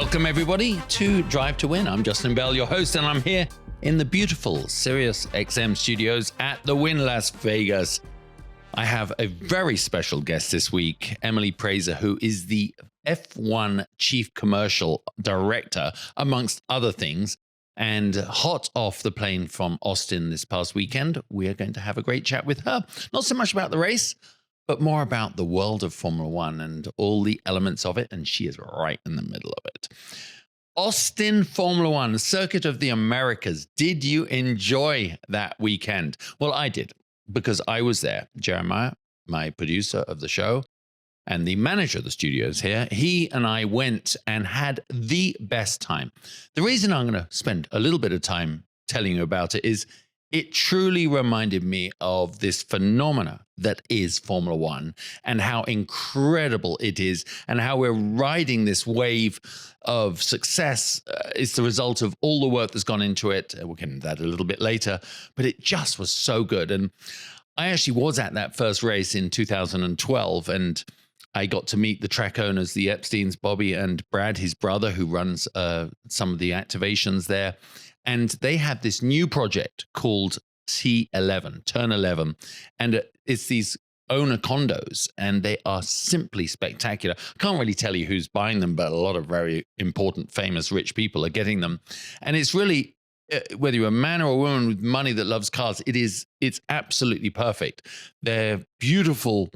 Welcome, everybody, to Drive to Win. I'm Justin Bell, your host, and I'm here in the beautiful Sirius XM studios at the Wynn Las Vegas. I have a very special guest this week, Emily Prazer, who is the F1 Chief Commercial Director, amongst other things. And hot off the plane from Austin this past weekend, we are going to have a great chat with her. Not so much about the race, but more about the world of Formula One and all the elements of it. And she is right in the middle of it. Austin Formula One, Circuit of the Americas. Did you enjoy that weekend? Well, I did, because I was there. Jeremiah, my producer of the show, and the manager of the studios here, he and I went and had the best time. The reason I'm going to spend a little bit of time telling you about it is it truly reminded me of this phenomena that is Formula One and how incredible it is and how we're riding this wave of success. It's the result of all the work that's gone into it. We'll get into that a little bit later, but it just was so good. And I actually was at that first race in 2012, and I got to meet the track owners, the Epsteins, Bobby and Brad, his brother, who runs some of the activations there. And they have this new project called T11, Turn 11. And it's these owner condos, and they are simply spectacular. I can't really tell you who's buying them, but a lot of very important, famous, rich people are getting them. And it's really, whether you're a man or a woman with money that loves cars, it's absolutely perfect. They're beautiful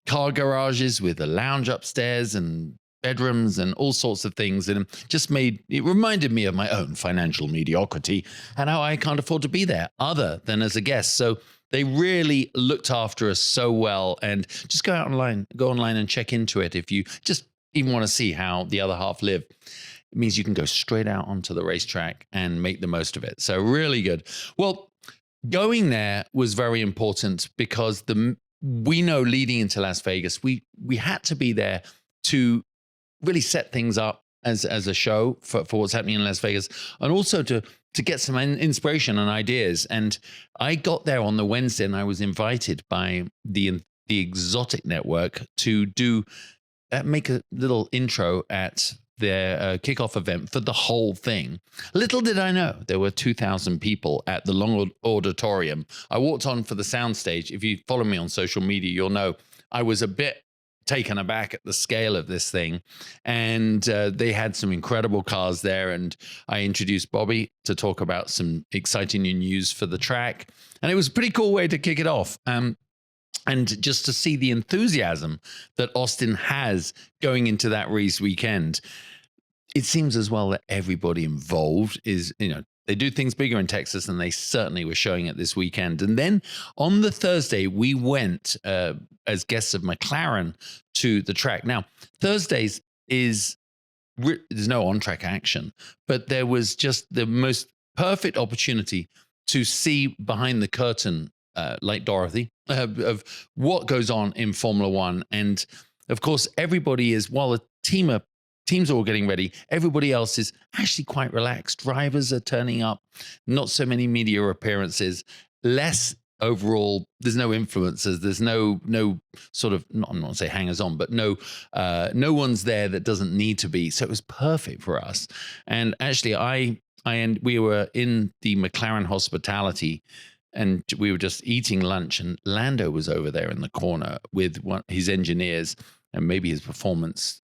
car garages with a lounge upstairs and bedrooms and all sorts of things, and it reminded me of my own financial mediocrity and how I can't afford to be there other than as a guest. So they really looked after us so well. And just go online and check into it if you just even want to see how the other half live. It means you can go straight out onto the racetrack and make the most of it. So really good. Well, going there was very important because we know leading into Las Vegas, we had to be there to really set things up as a show for what's happening in Las Vegas, and also to get some inspiration and ideas. And I got there on the Wednesday, and I was invited by the Exotic Network to make a little intro at their kickoff event for the whole thing. Little did I know there were 2,000 people at the Long Auditorium. I walked on for the soundstage. If you follow me on social media, you'll know I was a bit taken aback at the scale of this thing. And they had some incredible cars there. And I introduced Bobby to talk about some exciting new news for the track. And it was a pretty cool way to kick it off. And just to see the enthusiasm that Austin has going into that race weekend. It seems as well that everybody involved is, they do things bigger in Texas, and they certainly were showing it this weekend. And then on the Thursday, we went as guests of McLaren to the track. Now, Thursdays there's no on-track action, but there was just the most perfect opportunity to see behind the curtain, like Dorothy, of what goes on in Formula One. And of course, everybody is, while the teams are all getting ready, everybody else is actually quite relaxed. Drivers are turning up, not so many media appearances, less overall. There's no influencers. There's no sort of, I'm not going to say hangers on, but no one's there that doesn't need to be. So it was perfect for us. And actually, we were in the McLaren hospitality, and we were just eating lunch, and Lando was over there in the corner with his engineers and maybe his performance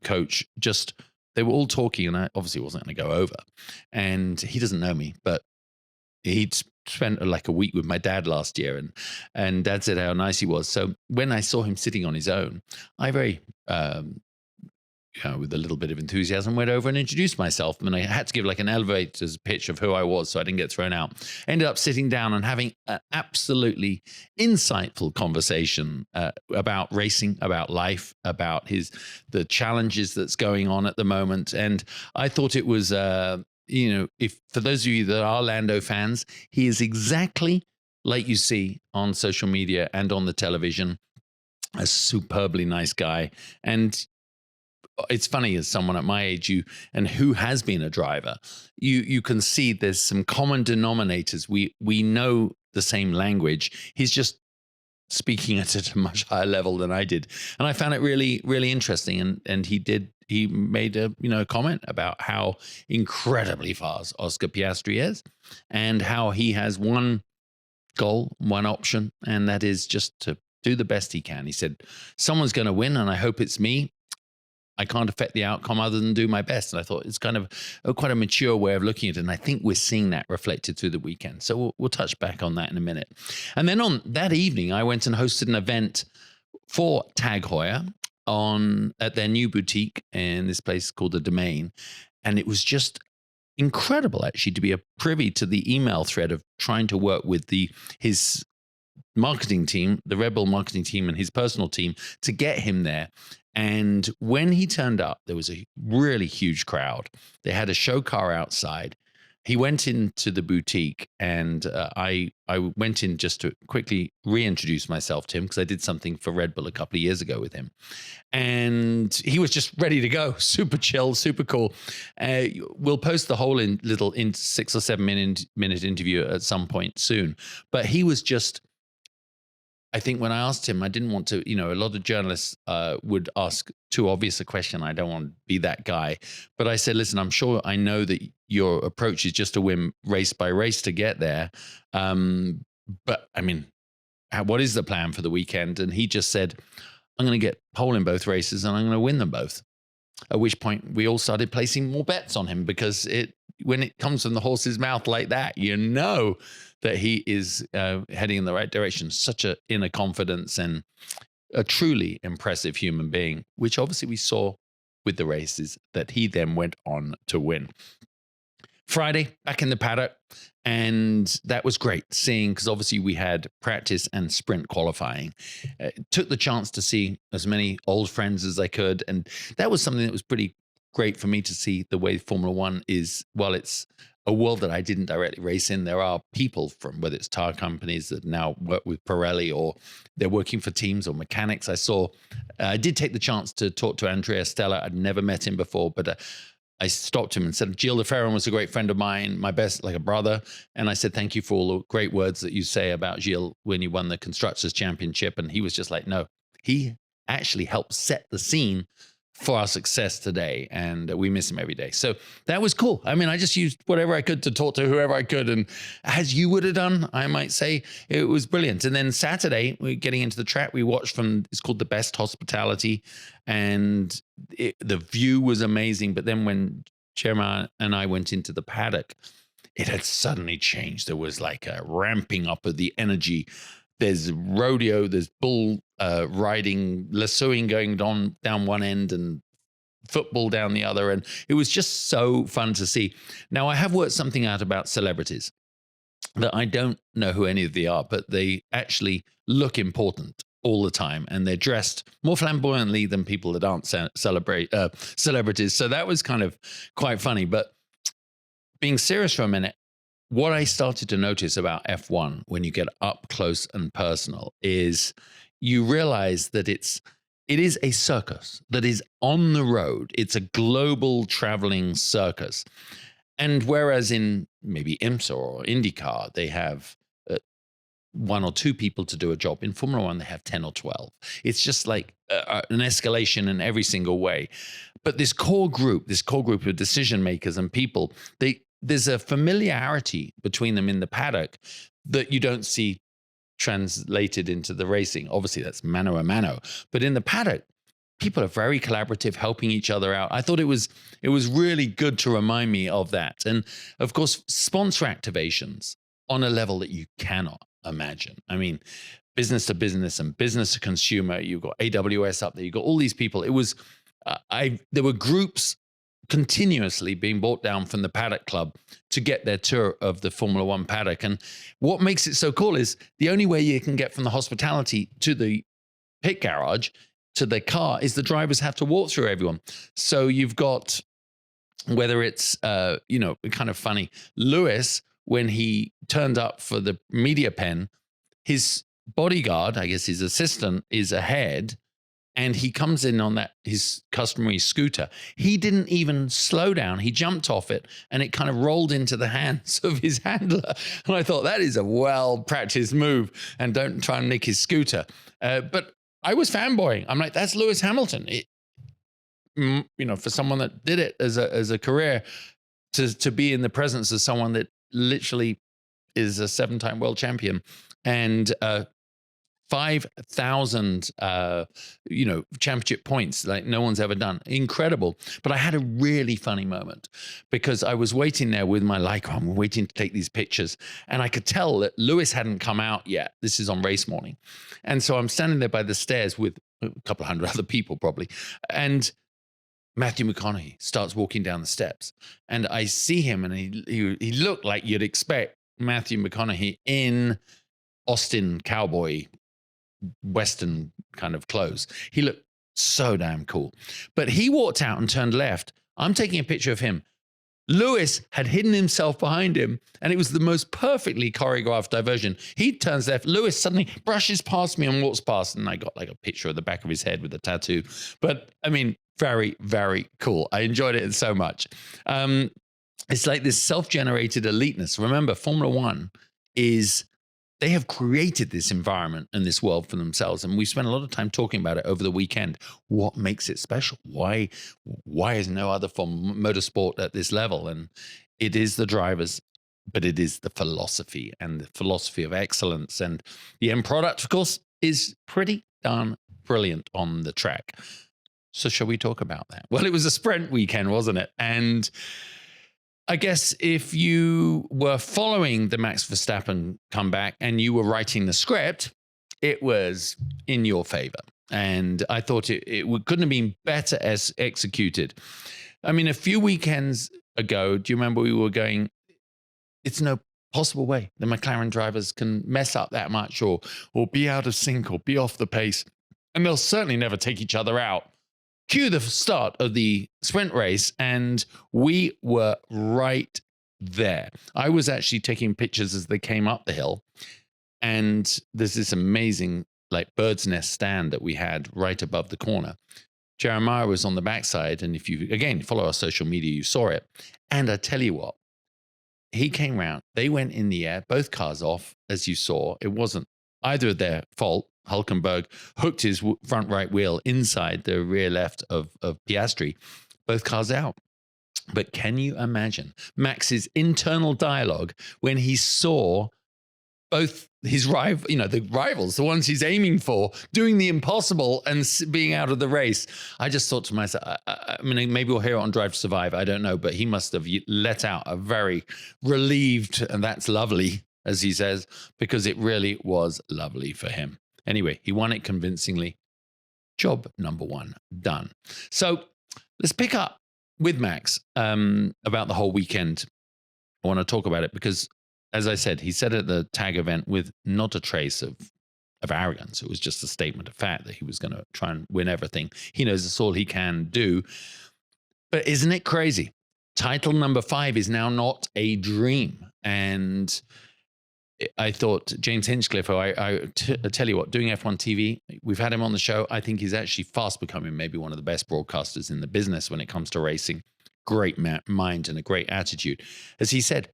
coach. They were all talking, and I obviously wasn't going to go over. And he doesn't know me, but he'd spent like a week with my dad last year, and Dad said how nice he was. So when I saw him sitting on his own, I very with a little bit of enthusiasm, went over and introduced myself. And I had to give like an elevator's pitch of who I was so I didn't get thrown out. Ended up sitting down and having an absolutely insightful conversation about racing, about life, about the challenges that's going on at the moment. And I thought it was, if for those of you that are Lando fans, he is exactly like you see on social media and on the television, a superbly nice guy. And it's funny, as someone at my age, and who has been a driver, you can see there's some common denominators. We know the same language. He's just speaking at a much higher level than I did. And I found it really, really interesting. And he did he made a comment about how incredibly fast Oscar Piastri is, and how he has one goal, one option, and that is just to do the best he can. He said, someone's going to win, and I hope it's me. I can't affect the outcome other than do my best. And I thought it's kind of quite a mature way of looking at it. And I think we're seeing that reflected through the weekend. So we'll touch back on that in a minute. And then on that evening, I went and hosted an event for Tag Heuer at their new boutique in this place called The Domain. And it was just incredible, actually, to be a privy to the email thread of trying to work with his marketing team, the Red Bull marketing team, and his personal team to get him there. And when he turned up, there was a really huge crowd. They had a show car outside. He went into the boutique, and I went in just to quickly reintroduce myself to him because I did something for Red Bull a couple of years ago with him. And he was just ready to go, super chill, super cool. We'll post the whole little 6 or 7 minute interview at some point soon. But he was just, I think when I asked him, I didn't want to, a lot of journalists would ask too obvious a question. I don't want to be that guy. But I said, listen, I know that your approach is just to win race by race to get there. But I mean, what is the plan for the weekend? And he just said, I'm going to get pole in both races and I'm going to win them both. At which point we all started placing more bets on him, because when it comes from the horse's mouth like that, that he is heading in the right direction. Such a inner confidence and a truly impressive human being, which obviously we saw with the races that he then went on to win. Friday, back in the paddock, and that was great seeing, because obviously we had practice and sprint qualifying. Took the chance to see as many old friends as I could, and that was something that was pretty great for me to see, the way Formula One is. While it's a world that I didn't directly race in, there are people from, whether it's tire companies that now work with Pirelli, or they're working for teams or mechanics. I did take the chance to talk to Andrea Stella. I'd never met him before, but I stopped him and said, Gilles de Ferran was a great friend of mine, my best, like a brother. And I said, thank you for all the great words that you say about Gilles when you won the Constructors' Championship. And he was just like, no, he actually helped set the scene for our success today, and we miss him every day. So that was cool. I mean, I just used whatever I could to talk to whoever I could, and as you would have done, I might say, it was brilliant. And then Saturday, we're getting into the track. We watched it's called the Best Hospitality, and the view was amazing. But then when Chairman and I went into the paddock, it had suddenly changed. There was like a ramping up of the energy. There's rodeo, there's bull riding, lassoing going down one end and football down the other. And it was just so fun to see. Now, I have worked something out about celebrities that I don't know who any of they are, but they actually look important all the time. And they're dressed more flamboyantly than people that aren't celebrities. So that was kind of quite funny. But being serious for a minute, what I started to notice about F1 when you get up close and personal is you realize that it is a circus that is on the road. It's a global traveling circus. And whereas in maybe IMSA or IndyCar, they have 1 or 2 people to do a job, in Formula One, they have 10 or 12. It's just like an escalation in every single way. But this core group of decision makers and people, there's a familiarity between them in the paddock that you don't see translated into the racing. Obviously, that's mano a mano. But in the paddock, people are very collaborative, helping each other out. I thought it was really good to remind me of that. And of course, sponsor activations on a level that you cannot imagine. I mean, business to business and business to consumer. You've got AWS up there. You've got all these people. It was, there were groups continuously being brought down from the Paddock Club to get their tour of the Formula One paddock. And what makes it so cool is the only way you can get from the hospitality to the pit garage to the car is the drivers have to walk through everyone. So you've got, whether it's, kind of funny, Lewis, when he turned up for the media pen, his bodyguard, I guess his assistant, is ahead. And he comes in on his customary scooter. He didn't even slow down. He jumped off it and it kind of rolled into the hands of his handler. And I thought, that is a well-practiced move, and don't try and nick his scooter. But I was fanboying. I'm like, that's Lewis Hamilton. for someone that did it as a career, to be in the presence of someone that literally is a 7-time world champion and 5,000 championship points like no one's ever done. Incredible. But I had a really funny moment because I was waiting there with my Leica. I'm waiting to take these pictures, and I could tell that Lewis hadn't come out yet. This is on race morning. And so I'm standing there by the stairs with a couple of hundred other people probably, and Matthew McConaughey starts walking down the steps, and I see him, and he looked like you'd expect Matthew McConaughey in Austin cowboy Western kind of clothes. He looked so damn cool. But he walked out and turned left. I'm taking a picture of him. Lewis had hidden himself behind him, and it was the most perfectly choreographed diversion. He turns left. Lewis suddenly brushes past me and walks past, and I got like a picture of the back of his head with a tattoo. But I mean, very, very cool. I enjoyed it so much. It's like this self-generated eliteness. Remember, Formula One they have created this environment and this world for themselves. And we spent a lot of time talking about it over the weekend. What makes it special? Why is no other form of motorsport at this level? And it is the drivers, but it is the philosophy and the philosophy of excellence. And the end product, of course, is pretty darn brilliant on the track. So shall we talk about that? Well, it was a sprint weekend, wasn't it? And I guess if you were following the Max Verstappen comeback and you were writing the script, it was in your favor. And I thought it couldn't have been better as executed. I mean, a few weekends ago, do you remember we were going, it's no possible way the McLaren drivers can mess up that much or be out of sync or be off the pace. And they'll certainly never take each other out. Cue the start of the sprint race, and we were right there. I was actually taking pictures as they came up the hill, and there's this amazing like bird's nest stand that we had right above the corner. Jeremiah was on the backside, and if you, again, follow our social media, you saw it. And I tell you what, he came round, they went in the air, both cars off, as you saw. It wasn't either of their fault. Hulkenberg hooked his front right wheel inside the rear left of Piastri, both cars out. But can you imagine Max's internal dialogue when he saw both his the rivals, the ones he's aiming for, doing the impossible and being out of the race? I just thought to myself, I mean, maybe we'll hear it on Drive to Survive. I don't know, but he must have let out a very relieved, and that's lovely, as he says, because it really was lovely for him. Anyway, he won it convincingly. Job number 1 done. So let's pick up with Max about the whole weekend. I want to talk about it because, as I said, he said at the tag event with not a trace of arrogance. It was just a statement of fact that he was going to try and win everything. He knows that's all he can do. But isn't it crazy? Title number 5 is now not a dream. And I thought James Hinchcliffe, I tell you what, doing F1 TV, we've had him on the show. I think he's actually fast becoming maybe one of the best broadcasters in the business when it comes to racing. Great mind and a great attitude. As he said,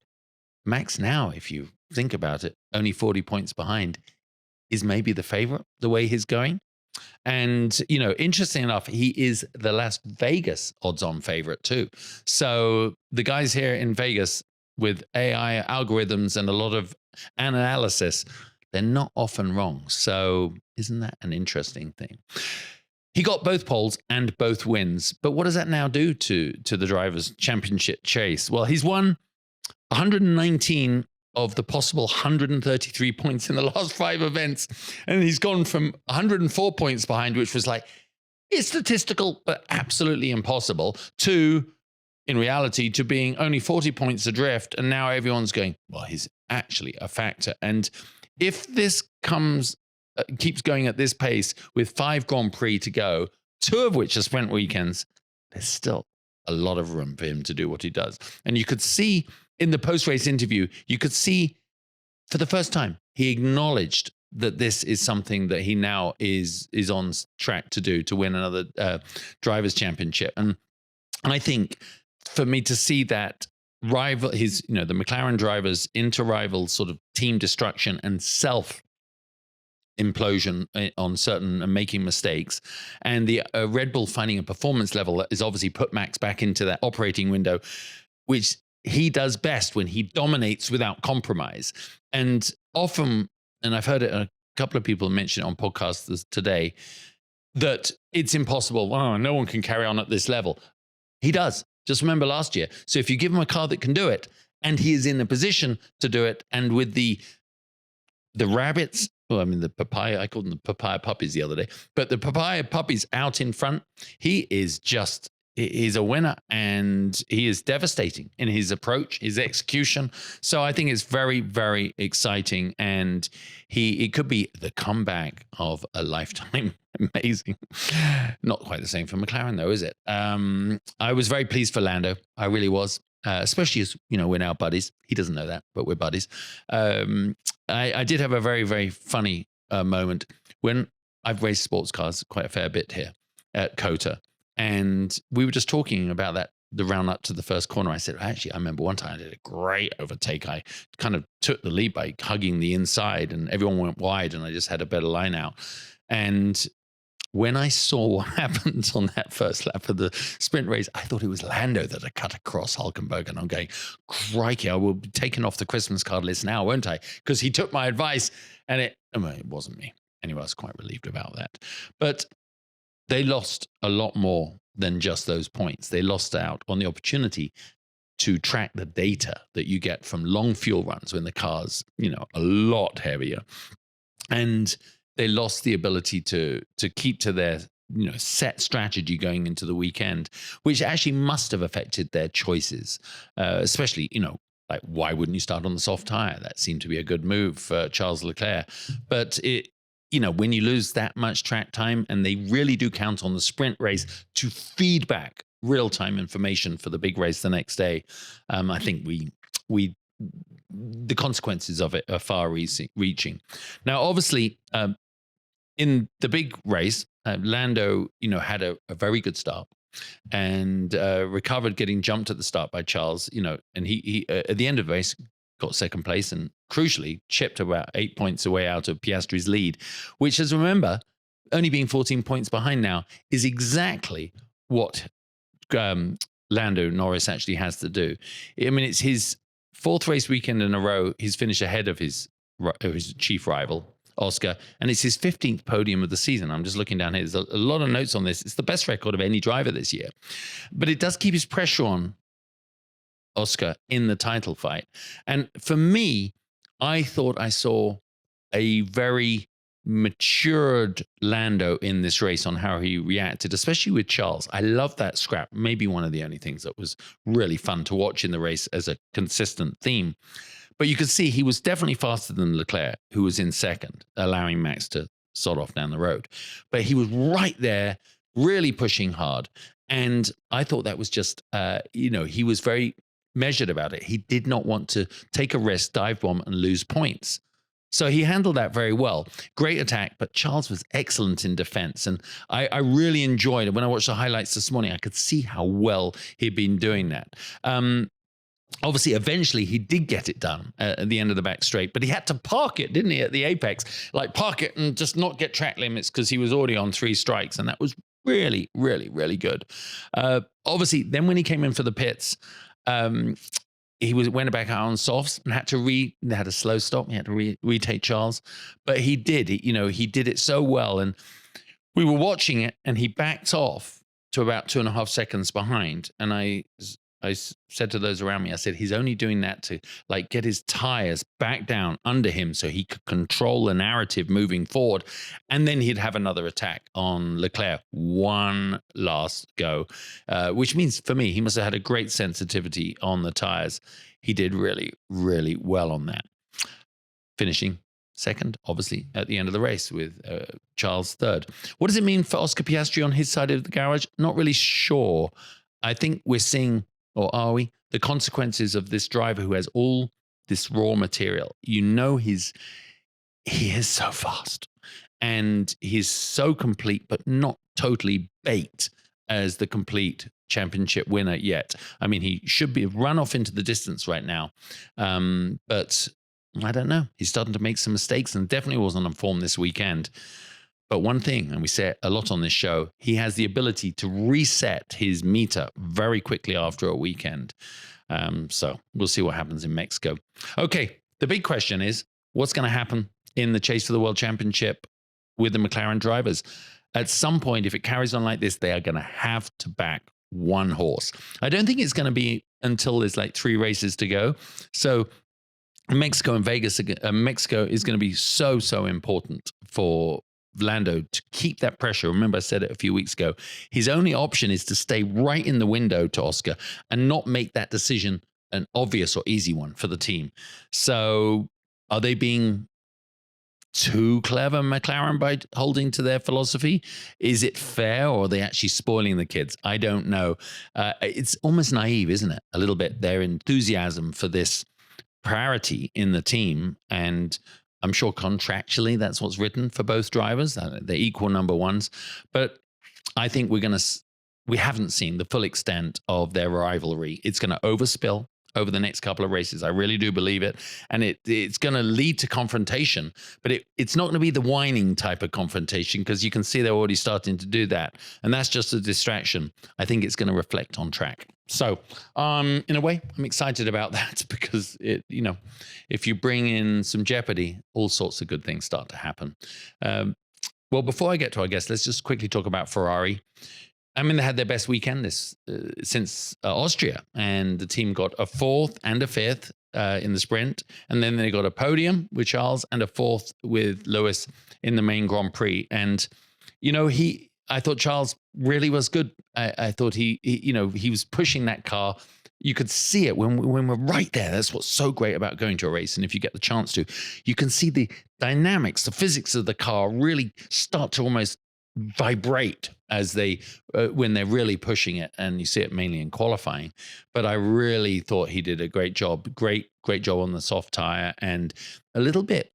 Max now, if you think about it, only 40 points behind, is maybe the favorite, the way he's going. And, interesting enough, he is the Las Vegas odds-on favorite too. So the guys here in Vegas with AI algorithms and a lot of analysis, they're not often wrong. So isn't that an interesting thing? He got both poles and both wins. But what does that now do to the drivers' championship chase? Well, he's won 119 of the possible 133 points in the last 5 events. And he's gone from 104 points behind, which was like, it's statistical, but absolutely impossible, to, in reality, to being only 40 points adrift. And now everyone's going, well, he's actually a factor. And if this keeps going at this pace with 5 Grand Prix to go, 2 of which are sprint weekends, there's still a lot of room for him to do what he does. And you could see in the post-race interview, you could see for the first time, he acknowledged that this is something that he now is on track to do, to win another drivers' championship. And I think for me to see that rival, the McLaren drivers into rival sort of team destruction and self implosion on certain and making mistakes, and the Red Bull finding a performance level that is obviously put Max back into that operating window, which he does best when he dominates without compromise. And often, and I've heard it, a couple of people mention it on podcasts today, that it's impossible. Oh, no one can carry on at this level. He does. Just remember last year. So if you give him a car that can do it, and he is in a position to do it, and with the rabbits, well, I mean, the papaya, I called them the papaya puppies the other day, but the papaya puppies out in front, he's a winner, and he is devastating in his approach, his execution. So I think it's very, very exciting, and it could be the comeback of a lifetime. Amazing. Not quite the same for McLaren, though, is it? I was very pleased for Lando. I really was. Especially as, we're now buddies. He doesn't know that, but we're buddies. I did have a very, very funny moment when I've raced sports cars quite a fair bit here at COTA. And we were just talking about that, the round up to the first corner. I said, actually, I remember one time I did a great overtake. I kind of took the lead by hugging the inside, and everyone went wide, and I just had a better line out. And when I saw what happened on that first lap of the sprint race, I thought it was Lando that had cut across Hulkenberg. And I'm going, crikey, I will be taken off the Christmas card list now, won't I? Because he took my advice, and it wasn't me. Anyway, I was quite relieved about that. But they lost a lot more than just those points. They lost out on the opportunity to track the data that you get from long fuel runs when the car's, a lot heavier. And they lost the ability to keep to their set strategy going into the weekend, which actually must have affected their choices, especially like, why wouldn't you start on the soft tire? That seemed to be a good move for Charles Leclerc. But when you lose that much track time, and they really do count on the sprint race to feed back real-time information for the big race the next day, I think the consequences of it are far-reaching. Now, obviously, in the big race, Lando, had a very good start, and recovered getting jumped at the start by Charles, and he at the end of the race got second place, and crucially chipped about 8 points away out of Piastri's lead, which, as remember, only being 14 points behind now, is exactly what Lando Norris actually has to do. I mean, it's his fourth race weekend in a row he's finished ahead of his chief rival, Oscar, and it's his 15th podium of the season. I'm just looking down here. There's a lot of notes on this. It's the best record of any driver this year. But it does keep his pressure on Oscar in the title fight. And for me, I thought I saw a very matured Lando in this race on how he reacted, especially with Charles. I love that scrap. Maybe one of the only things that was really fun to watch in the race as a consistent theme. But you could see he was definitely faster than Leclerc, who was in second, allowing Max to sod off down the road. But he was right there, really pushing hard. And I thought that was just, he was very measured about it. He did not want to take a risk, dive bomb, and lose points. So he handled that very well. Great attack, but Charles was excellent in defense. And I really enjoyed it. When I watched the highlights this morning, I could see how well he'd been doing that. Obviously, eventually, he did get it done at the end of the back straight, but he had to park it, didn't he, at the apex? Like, park it and just not get track limits, because he was already on 3 strikes, and that was really, really, really good. Obviously, then when he came in for the pits, he went back out on softs and had a slow stop. He had to retake Charles, but he did. He did it so well, and we were watching it, and he backed off to about 2.5 seconds behind, and I said to those around me, I said, he's only doing that to get his tires back down under him so he could control the narrative moving forward. And then he'd have another attack on Leclerc, one last go, which means for me, he must have had a great sensitivity on the tires. He did really, really well on that. Finishing second, obviously, at the end of the race with Charles third. What does it mean for Oscar Piastri on his side of the garage? Not really sure. I think we're seeing, or are we, the consequences of this driver who has all this raw material. He is so fast, and he's so complete, but not totally baked as the complete championship winner yet. I mean, he should be run off into the distance right now. But I don't know. He's starting to make some mistakes and definitely wasn't on form this weekend. But one thing, and we say it a lot on this show, he has the ability to reset his meter very quickly after a weekend. So we'll see what happens in Mexico. Okay, the big question is, what's going to happen in the chase for the World Championship with the McLaren drivers? At some point, if it carries on like this, they are going to have to back one horse. I don't think it's going to be until there's like 3 races to go. So Mexico and Vegas, Mexico is going to be so important for Lando to keep that pressure. Remember, I said it a few weeks ago. His only option is to stay right in the window to Oscar and not make that decision an obvious or easy one for the team. So are they being too clever, McLaren, by holding to their philosophy? Is it fair, or are they actually spoiling the kids? I don't know. It's almost naive, isn't it? A little bit, their enthusiasm for this priority in the team. And I'm sure contractually that's what's written for both drivers. They're equal number ones. But I think we haven't seen the full extent of their rivalry. It's going to overspill over the next couple of races. I really do believe it. And it's going to lead to confrontation, but it's not going to be the whining type of confrontation, because you can see they're already starting to do that. And that's just a distraction. I think it's going to reflect on track. So in a way, I'm excited about that, because if you bring in some jeopardy, all sorts of good things start to happen. Well, before I get to our guest, let's just quickly talk about Ferrari. I mean, they had their best weekend since Austria, and the team got a 4th and a 5th in the sprint. And then they got a podium with Charles and a 4th with Lewis in the main Grand Prix. And, I thought Charles really was good. I thought he was pushing that car. You could see it when we're right there. That's what's so great about going to a race. And if you get the chance to, you can see the dynamics, the physics of the car really start to almost vibrate as when they're really pushing it, and you see it mainly in qualifying. But I really thought he did a great job. Great job on the soft tire, and a little bit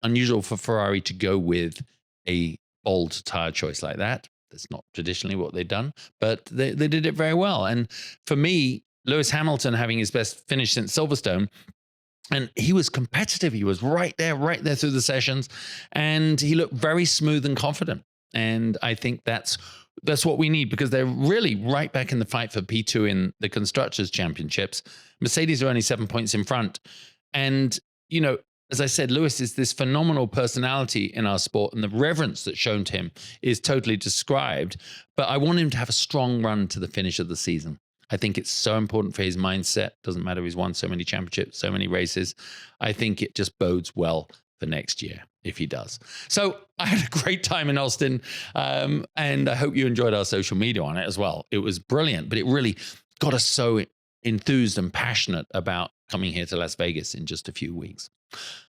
unusual for Ferrari to go with a bold tire choice like that. That's not traditionally what they've done, but they did it very well. And for me, Lewis Hamilton having his best finish since Silverstone, and he was competitive. He was right there through the sessions, and he looked very smooth and confident. And I think that's what we need, because they're really right back in the fight for P2 in the Constructors' Championships. Mercedes are only 7 points in front. And, as I said, Lewis is this phenomenal personality in our sport, and the reverence that's shown to him is totally described. But I want him to have a strong run to the finish of the season. I think it's so important for his mindset. Doesn't matter if he's won so many championships, so many races. I think it just bodes well for next year if he does. So I had a great time in Austin, and I hope you enjoyed our social media on it as well. It was brilliant, but it really got us so enthused and passionate about coming here to Las Vegas in just a few weeks.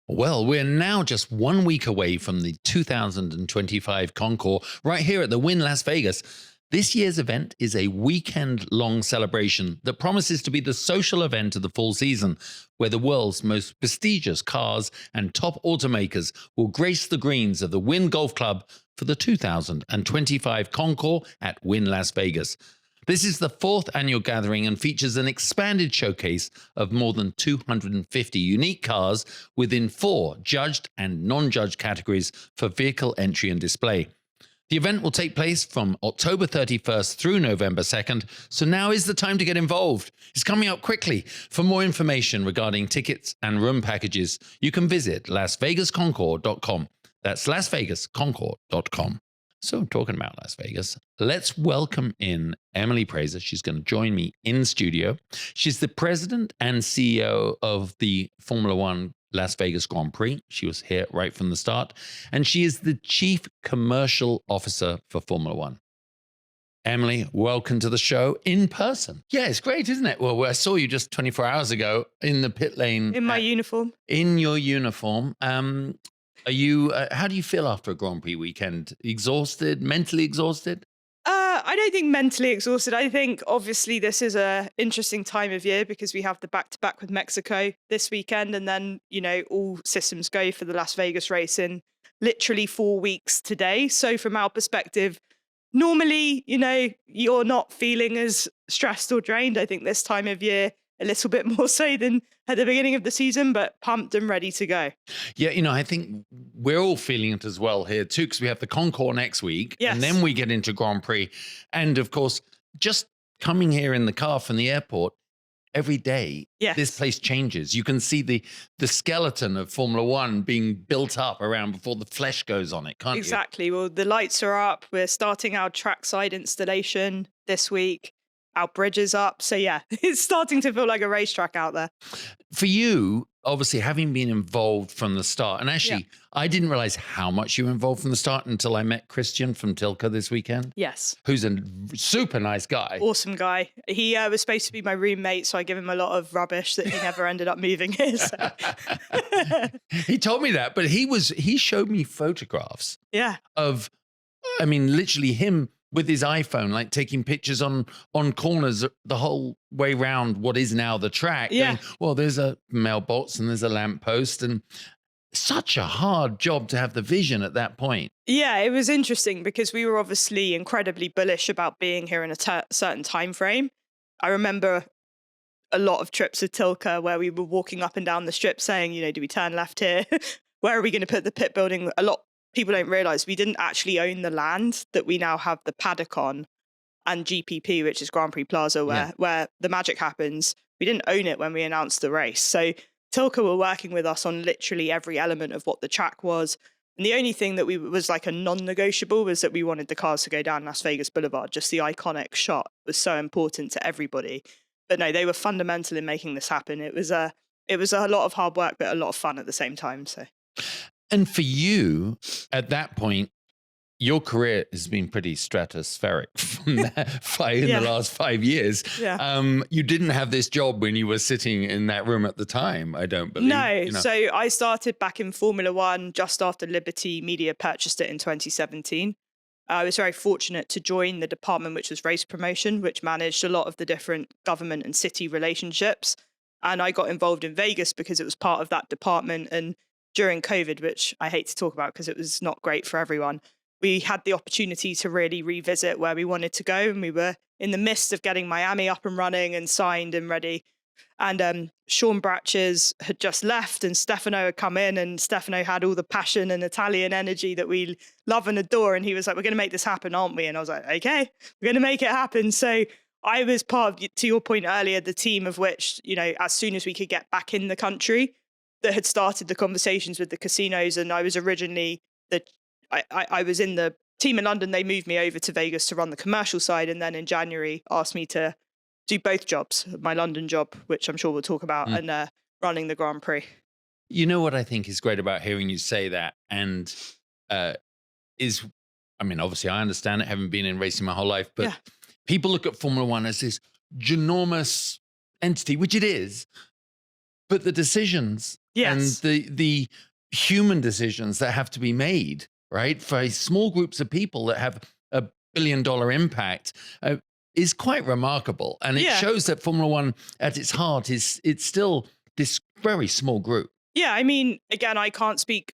Well, we're now just 1 week away from the 2025 Concours right here at the Wynn Las Vegas. This year's event is a weekend-long celebration that promises to be the social event of the fall season, where the world's most prestigious cars and top automakers will grace the greens of the Wynn Golf Club for the 2025 Concours at Wynn Las Vegas. This is the 4th annual gathering and features an expanded showcase of more than 250 unique cars within 4 judged and non-judged categories for vehicle entry and display. The event will take place from October 31st through November 2nd, so now is the time to get involved. It's coming up quickly. For more information regarding tickets and room packages, you can visit lasvegasconcours.com. That's lasvegasconcours.com. So talking about Las Vegas, let's welcome in Emily Prazer. She's going to join me in studio. She's the president and CEO of the Formula One Las Vegas Grand Prix. She was here right from the start. And she is the Chief Commercial Officer for Formula One. Emily, welcome to the show in person. Yeah, it's great, isn't it? Well, I saw you just 24 hours ago in the pit lane. In my uniform. In your uniform. Are you? How do you feel after a Grand Prix weekend? Exhausted? Mentally exhausted? I don't think mentally exhausted. I think obviously this is a interesting time of year because we have the back-to-back with Mexico this weekend, and then all systems go for the Las Vegas race in literally 4 weeks today. So from our perspective, normally you're not feeling as stressed or drained. I think this time of year a little bit more so than at the beginning of the season, but pumped and ready to go. Yeah, I think we're all feeling it as well here too, because we have the Concours next week, Yes. and then we get into Grand Prix. And of course, just coming here in the car from the airport, every day, Yes. this place changes. You can see the skeleton of Formula One being built up around before the flesh goes on it, can't you? Exactly. Well, the lights are up. We're starting our trackside installation this week. Our bridge is up. So yeah, it's starting to feel like a racetrack out there. For you, obviously, having been involved from the start, and actually, I didn't realize how much you were involved from the start until I met Christian from Tilke this weekend. Yes. Who's a super nice guy. Awesome guy. He was supposed to be my roommate, so I give him a lot of rubbish that he never ended up moving here. So. He told me that, but he showed me photographs Yeah. of, I mean, literally him with his iPhone, like taking pictures on corners the whole way round what is now the track. Yeah. Going, well, there's a mailbox and there's a lamppost, and such a hard job to have the vision at that point. Yeah, it was interesting because we were obviously incredibly bullish about being here in a certain time frame. I remember a lot of trips to Tilke where we were walking up and down the strip saying, do we turn left here? Where are we going to put the pit building? A lot of people don't realize we didn't actually own the land that we now have the paddock on, and GPP, which is Grand Prix Plaza, where the magic happens. We didn't own it when we announced the race. So Tilke were working with us on literally every element of what the track was. And the only thing that was like a non-negotiable was that we wanted the cars to go down Las Vegas Boulevard. Just the iconic shot was so important to everybody. But no, they were fundamental in making this happen. It was a lot of hard work, but a lot of fun at the same time. So. And for you, at that point, your career has been pretty stratospheric from that in the last 5 years. Yeah. You didn't have this job when you were sitting in that room at the time, I don't believe. No. So I started back in Formula One just after Liberty Media purchased it in 2017. I was very fortunate to join the department, which was race promotion, which managed a lot of the different government and city relationships. And I got involved in Vegas because it was part of that department. And during COVID, which I hate to talk about because it was not great for everyone, we had the opportunity to really revisit where we wanted to go. And we were in the midst of getting Miami up and running and signed and ready. And Sean Bratches had just left and Stefano had come in, and Stefano had all the passion and Italian energy that we love and adore. And he was like, we're going to make this happen, aren't we? And I was like, okay, we're going to make it happen. So I was part of, to your point earlier, the team of which, as soon as we could get back in the country, that had started the conversations with the casinos. And I was originally I was in the team in London. They moved me over to Vegas to run the commercial side. And then in January asked me to do both jobs, my London job, which I'm sure we'll talk about, and running the Grand Prix. You know what I think is great about hearing you say that, and obviously I understand it, having been in racing my whole life, but people look at Formula One as this ginormous entity, which it is, but the decisions and the human decisions that have to be made, right, for small groups of people that have $1 billion impact is quite remarkable. And it shows that Formula One at its heart it's still this very small group. Yeah, I mean, again, I can't speak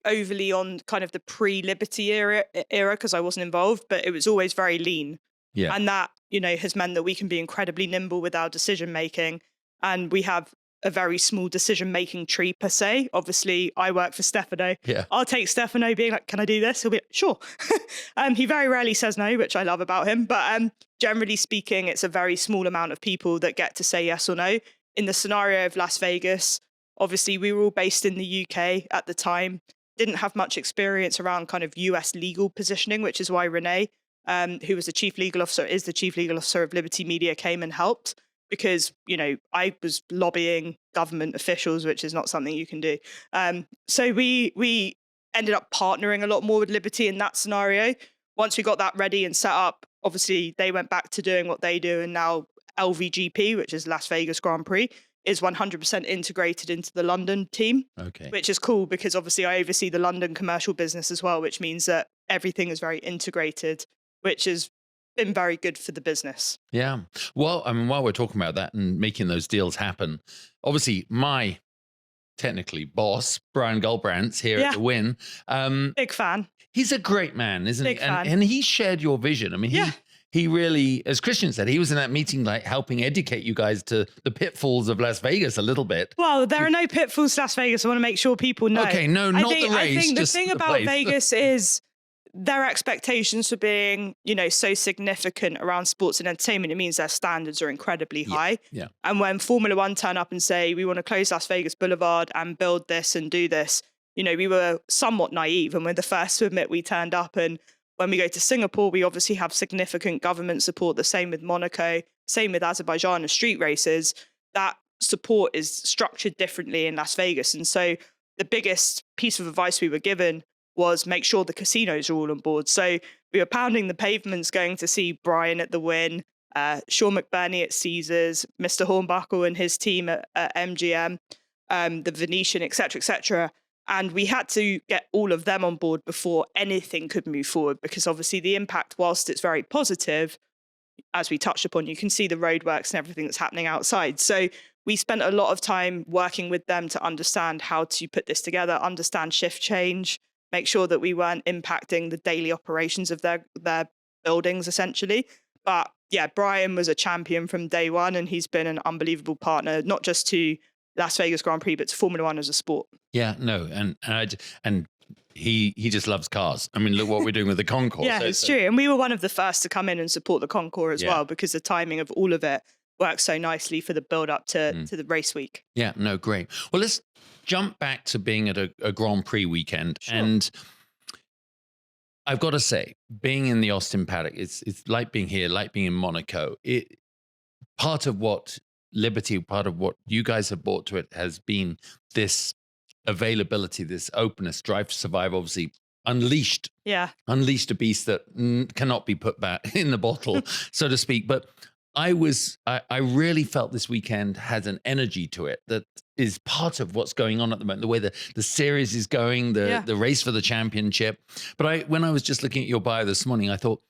overly on kind of the pre-Liberty era because I wasn't involved, but it was always very lean. Yeah. And that, has meant that we can be incredibly nimble with our decision making. And we have a very small decision-making tree per se. Obviously, I work for Stefano. Yeah. I'll take Stefano being like, can I do this? He'll be like, sure. He very rarely says no, which I love about him. But generally speaking, it's a very small amount of people that get to say yes or no. In the scenario of Las Vegas, obviously, we were all based in the UK at the time, didn't have much experience around kind of US legal positioning, which is why Renee, who was the chief legal officer, is the chief legal officer of Liberty Media, came and helped. Because, I was lobbying government officials, which is not something you can do. So we ended up partnering a lot more with Liberty in that scenario. Once we got that ready and set up, obviously they went back to doing what they do. And now LVGP, which is Las Vegas Grand Prix, is 100% integrated into the London team. Okay. Which is cool because obviously I oversee the London commercial business as well, which means that everything is very integrated, which is been very good for the business. Yeah. Well, I mean, while we're talking about that and making those deals happen, obviously my technically boss, Brian Gulbrandt's here at the Wynn. Big fan. He's a great man, isn't Big he? Fan. And he shared your vision. I mean, he really, as Christian said, he was in that meeting like helping educate you guys to the pitfalls of Las Vegas a little bit. Well, there are no pitfalls to Las Vegas. I want to make sure people know. Okay, no, not the race. I think just the thing about place. Vegas is their expectations for being, so significant around sports and entertainment. It means their standards are incredibly high. Yeah. And when Formula One turn up and say, we want to close Las Vegas Boulevard and build this and do this, we were somewhat naive, and we're the first to admit we turned up. And when we go to Singapore, we obviously have significant government support. The same with Monaco, same with Azerbaijan and street races. That support is structured differently in Las Vegas. And so the biggest piece of advice we were given was make sure the casinos are all on board. So we were pounding the pavements going to see Brian at the Wynn, Sean McBurney at Caesars, Mr. Hornbuckle and his team at MGM, the Venetian, et cetera, and we had to get all of them on board before anything could move forward, because obviously the impact, whilst it's very positive, as we touched upon, you can see the roadworks and everything that's happening outside. So we spent a lot of time working with them to understand how to put this together, understand shift change, make sure that we weren't impacting the daily operations of their buildings, essentially. But yeah, Brian was a champion from day one, and he's been an unbelievable partner, not just to Las Vegas Grand Prix, but to Formula One as a sport. Yeah, no, and he just loves cars. I mean, look what we're doing with the Concours. Yeah, it's true. And we were one of the first to come in and support the Concours as well, because the timing of all of it works so nicely for the build up to the race week. Yeah, no, great. Well, let's jump back to being at a Grand Prix weekend. Sure. And I've got to say, being in the Austin paddock, it's like being here, like being in Monaco. Part of what Liberty, part of what you guys have brought to it has been this availability, this openness. Drive to Survive, obviously unleashed a beast that cannot be put back in the bottle, so to speak. But I really felt this weekend had an energy to it that is part of what's going on at the moment, the way the series is going, the race for the championship. But when I was just looking at your bio this morning, I thought,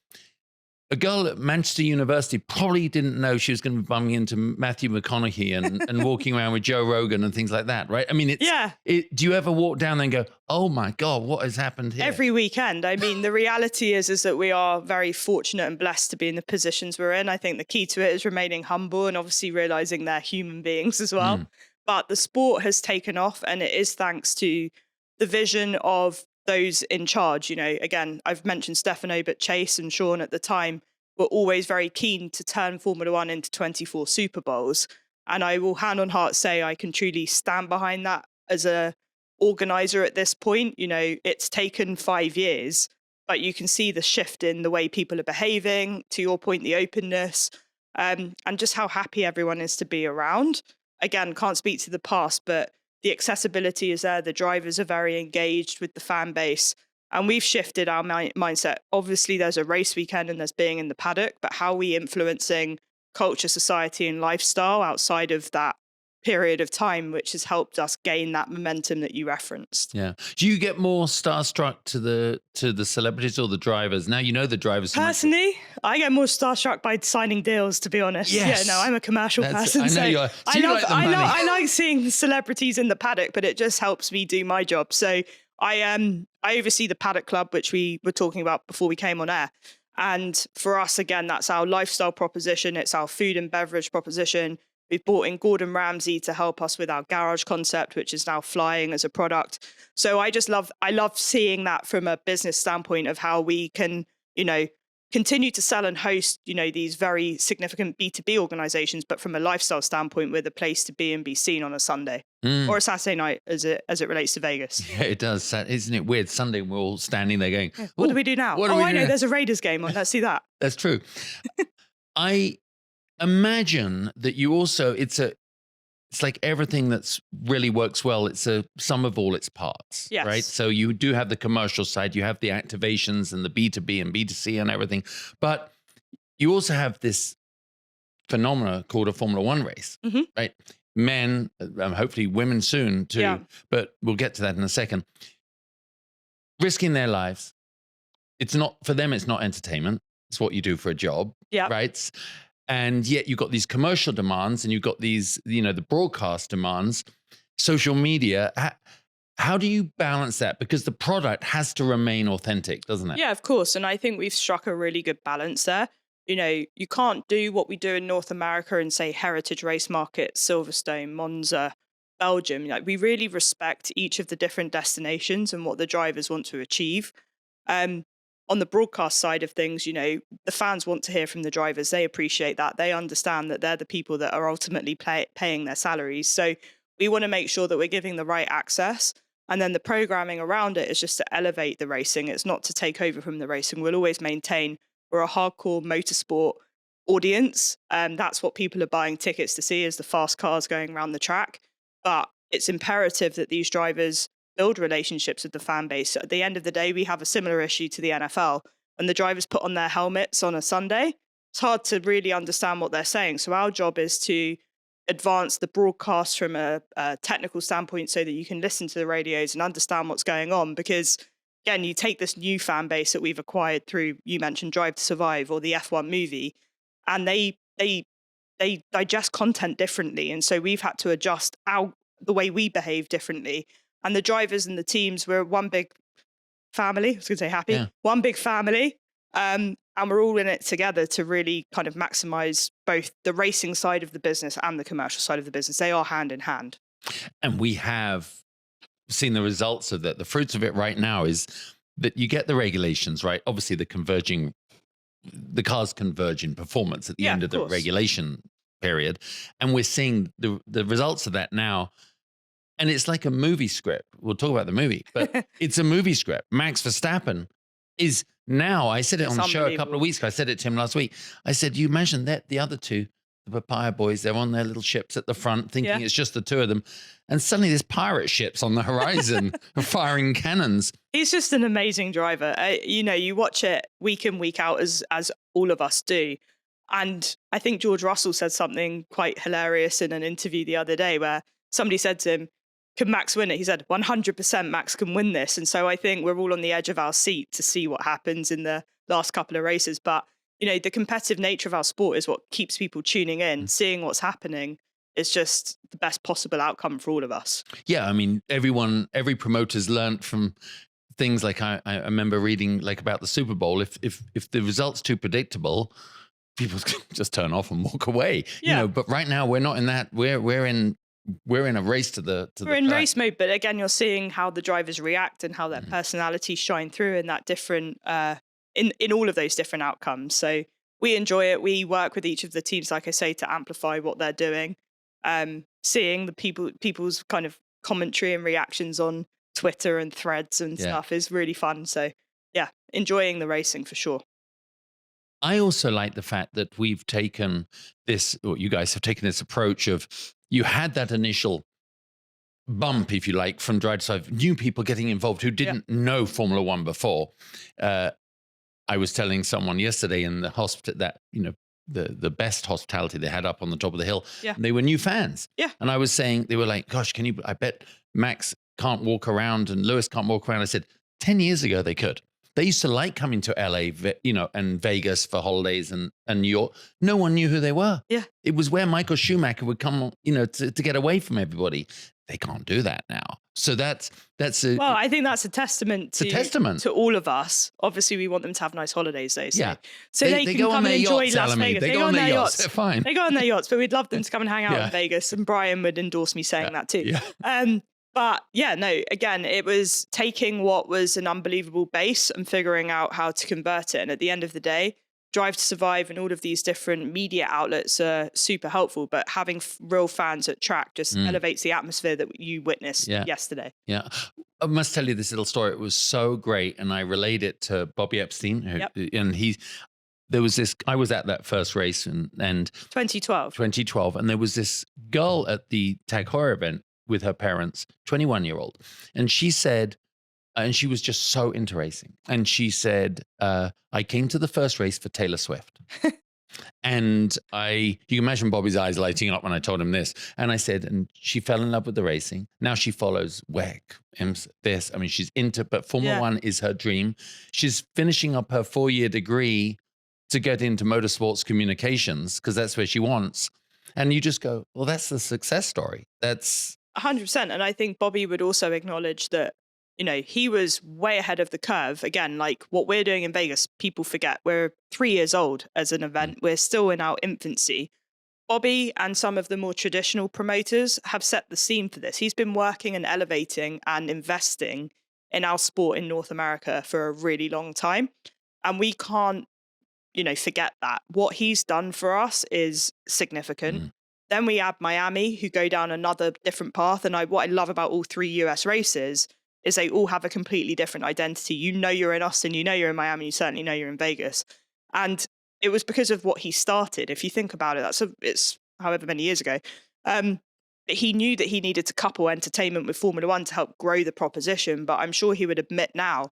a girl at Manchester University probably didn't know she was going to be bumping into Matthew McConaughey and walking around with Joe Rogan and things like that, right? I mean, do you ever walk down there and go, oh my God, what has happened here? Every weekend. I mean, the reality is that we are very fortunate and blessed to be in the positions we're in. I think the key to it is remaining humble and obviously realizing they're human beings as well. But the sport has taken off, and it is thanks to the vision of those in charge. Again, I've mentioned Stefano, but Chase and Sean at the time were always very keen to turn Formula One into 24 Super Bowls. And I will hand on heart say I can truly stand behind that as a organizer at this point. It's taken 5 years, but you can see the shift in the way people are behaving, to your point, the openness, and just how happy everyone is to be around. Again, can't speak to the past, but the accessibility is there. The drivers are very engaged with the fan base, and we've shifted our mindset. Obviously, there's a race weekend and there's being in the paddock, but how are we influencing culture, society, and lifestyle outside of that period of time, which has helped us gain that momentum that you referenced. Yeah. Do you get more starstruck to the celebrities or the drivers? Now you know the drivers. Personally, I get more starstruck by signing deals, to be honest. Yes. Yeah, no, I'm a commercial person. I know you are. So I like seeing celebrities in the paddock, but it just helps me do my job. So I oversee the Paddock Club, which we were talking about before we came on air. And for us, again, that's our lifestyle proposition. It's our food and beverage proposition. We've brought in Gordon Ramsay to help us with our garage concept, which is now flying as a product. So I love seeing that from a business standpoint of how we can, continue to sell and host, these very significant B2B organizations, but from a lifestyle standpoint, we're the place to be and be seen on a Sunday or a Saturday night as it relates to Vegas. Yeah, it does. Isn't it weird? Sunday we're all standing there going, what do we do now? I know there's a Raiders game on. Let's see that. That's true. I imagine that you also, it's like everything that's really works well. It's a sum of all its parts, yes. Right? So you do have the commercial side, you have the activations and the B2B and B2C and everything, but you also have this phenomena called a Formula One race, right? Men, hopefully women soon too, but we'll get to that in a second. Risking their lives. It's not, for them, it's not entertainment. It's what you do for a job, right? And yet you've got these commercial demands and you've got these, the broadcast demands, social media. How do you balance that? Because the product has to remain authentic, doesn't it? Yeah, of course. And I think we've struck a really good balance there. You can't do what we do in North America and say heritage race markets, Silverstone, Monza, Belgium. Like, we really respect each of the different destinations and what the drivers want to achieve. On the broadcast side of things, the fans want to hear from the drivers. They appreciate that. They understand that they're the people that are ultimately paying their salaries. So we want to make sure that we're giving the right access. And then the programming around it is just to elevate the racing. It's not to take over from the racing. We'll always maintain we're a hardcore motorsport audience. That's what people are buying tickets to see, is the fast cars going around the track. But it's imperative that these drivers build relationships with the fan base. At the end of the day, we have a similar issue to the NFL. When the drivers put on their helmets on a Sunday, it's hard to really understand what they're saying. So our job is to advance the broadcast from a technical standpoint so that you can listen to the radios and understand what's going on. Because again, you take this new fan base that we've acquired through, you mentioned Drive to Survive or the F1 movie, and they digest content differently. And so we've had to adjust the way we behave differently. And the drivers and the teams, we're one big family. I was going to say happy. Yeah. One big family. And we're all in it together to really kind of maximize both the racing side of the business and the commercial side of the business. They are hand in hand. And we have seen the results of that. The fruits of it right now is that you get the regulations, right? Obviously, the cars converge in performance at the end of the regulation period. And we're seeing the results of that now. And it's like a movie script. We'll talk about the movie, but it's a movie script. Max Verstappen is now, I said it on the show a couple of weeks ago. I said it to him last week. I said, you imagine that the other two, the Papaya boys, they're on their little ships at the front thinking it's just the two of them. And suddenly there's pirate ships on the horizon firing cannons. He's just an amazing driver. You watch it week in, week out, as all of us do. And I think George Russell said something quite hilarious in an interview the other day where somebody said to him, can Max win it? He said, 100% Max can win this. And so I think we're all on the edge of our seat to see what happens in the last couple of races. But, the competitive nature of our sport is what keeps people tuning in. Seeing what's happening is just the best possible outcome for all of us. Yeah, I mean, every promoter's learned from things like I remember reading like about the Super Bowl. If the result's too predictable, people just turn off and walk away. Yeah. But right now we're not in that. We're in a race to the We're in track. race mode, but again, you're seeing how the drivers react and how their personalities shine through in that different in all of those different outcomes. So we enjoy it. We work with each of the teams, like I say, to amplify what they're doing. Seeing the people's kind of commentary and reactions on Twitter and threads and stuff is really fun. So yeah, enjoying the racing for sure. I also like the fact that we've taken this, or you guys have taken this approach of, you had that initial bump, if you like, from Drive to Survive, new people getting involved who didn't know Formula One before. I was telling someone yesterday in the hospital that, the best hospitality they had up on the top of the hill, they were new fans. Yeah. And I was saying, they were like, gosh, I bet Max can't walk around and Lewis can't walk around. I said, 10 years ago, they could. They used to like coming to LA, and Vegas for holidays and New York. No one knew who they were. Yeah. It was where Michael Schumacher would come, to get away from everybody. They can't do that now. So that's a... Well, I think that's a testament to all of us. Obviously, we want them to have nice holidays, though. So they can come and enjoy Las Vegas. They go on their yachts. They're fine. They go on their yachts, but we'd love them to come and hang out in Vegas. And Brian would endorse me saying that too. Yeah. But again, it was taking what was an unbelievable base and figuring out how to convert it. And at the end of the day, Drive to Survive and all of these different media outlets are super helpful, but having real fans at track just elevates the atmosphere that you witnessed yesterday. Yeah. I must tell you this little story. It was so great. And I relayed it to Bobby Epstein. And there was this, I was at that first race and 2012. And there was this girl at the Tag Heuer event with her parents, 21-year-old. And she said, and she was just so into racing. And she said, I came to the first race for Taylor Swift. And you can imagine Bobby's eyes lighting up when I told him this. And I said, and she fell in love with the racing. Now she follows WEC, this. I mean, she's but Formula One is her dream. She's finishing up her 4-year degree to get into motorsports communications because that's where she wants. And you just go, well, that's the success story. That's 100%. And I think Bobby would also acknowledge that he was way ahead of the curve. Again, like what we're doing in Vegas, people forget we're 3 years old as an event. We're still in our infancy. Bobby and some of the more traditional promoters have set the scene for this. He's been working and elevating and investing in our sport in North America for a really long time. And we can't, forget that. What he's done for us is significant. Then we add Miami, who go down another different path. And what I love about all 3 US races is they all have a completely different identity. You're in Austin, you're in Miami, you certainly know you're in Vegas. And it was because of what he started. If you think about it, it's however many years ago. He knew that he needed to couple entertainment with Formula One to help grow the proposition. But I'm sure he would admit now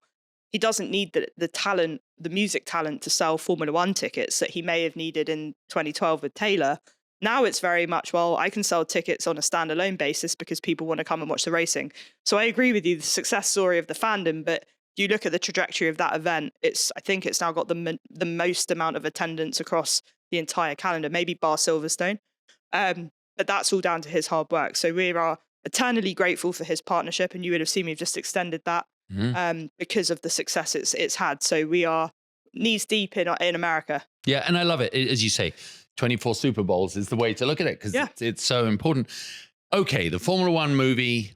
he doesn't need the talent, the music talent to sell Formula One tickets that he may have needed in 2012 with Taylor. Now it's very much, well, I can sell tickets on a standalone basis because people want to come and watch the racing. So I agree with you, the success story of the fandom, but you look at the trajectory of that event, I think it's now got the most amount of attendance across the entire calendar, maybe bar Silverstone. But that's all down to his hard work. So we are eternally grateful for his partnership, and you would have seen we've just extended that because of the success it's had. So we are knees deep in America. Yeah, and I love it. As you say, 24 Super Bowls is the way to look at it because it's so important. Okay, the Formula One movie,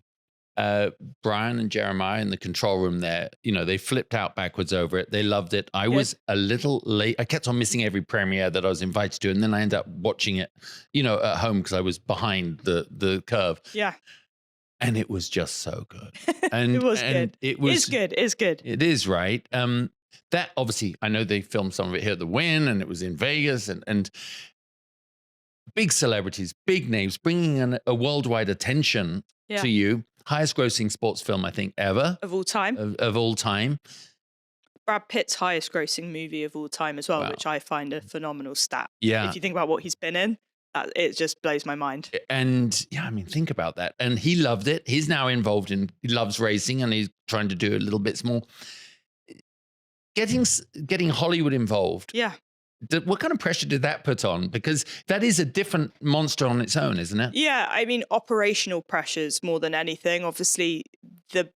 Brian and Jeremiah in the control room there, they flipped out backwards over it. They loved it. I was a little late. I kept on missing every premiere that I was invited to, and then I ended up watching it, at home because I was behind the curve. Yeah. And it was just so good. And it was good. It's good. It's good. It is, right? That obviously, I know they filmed some of it here at the Wynn, and it was in Vegas, and big celebrities, big names, bringing a worldwide attention to you. Highest grossing sports film, I think, ever. Of all time. Of all time. Brad Pitt's highest grossing movie of all time as well, which I find a phenomenal stat. Yeah. If you think about what he's been in, it just blows my mind. And think about that. And he loved it. He's now involved he loves racing, and he's trying to do a little bit more. Getting Hollywood involved. Yeah. What kind of pressure did that put on? Because that is a different monster on its own, isn't it? Yeah, operational pressures more than anything. Obviously, the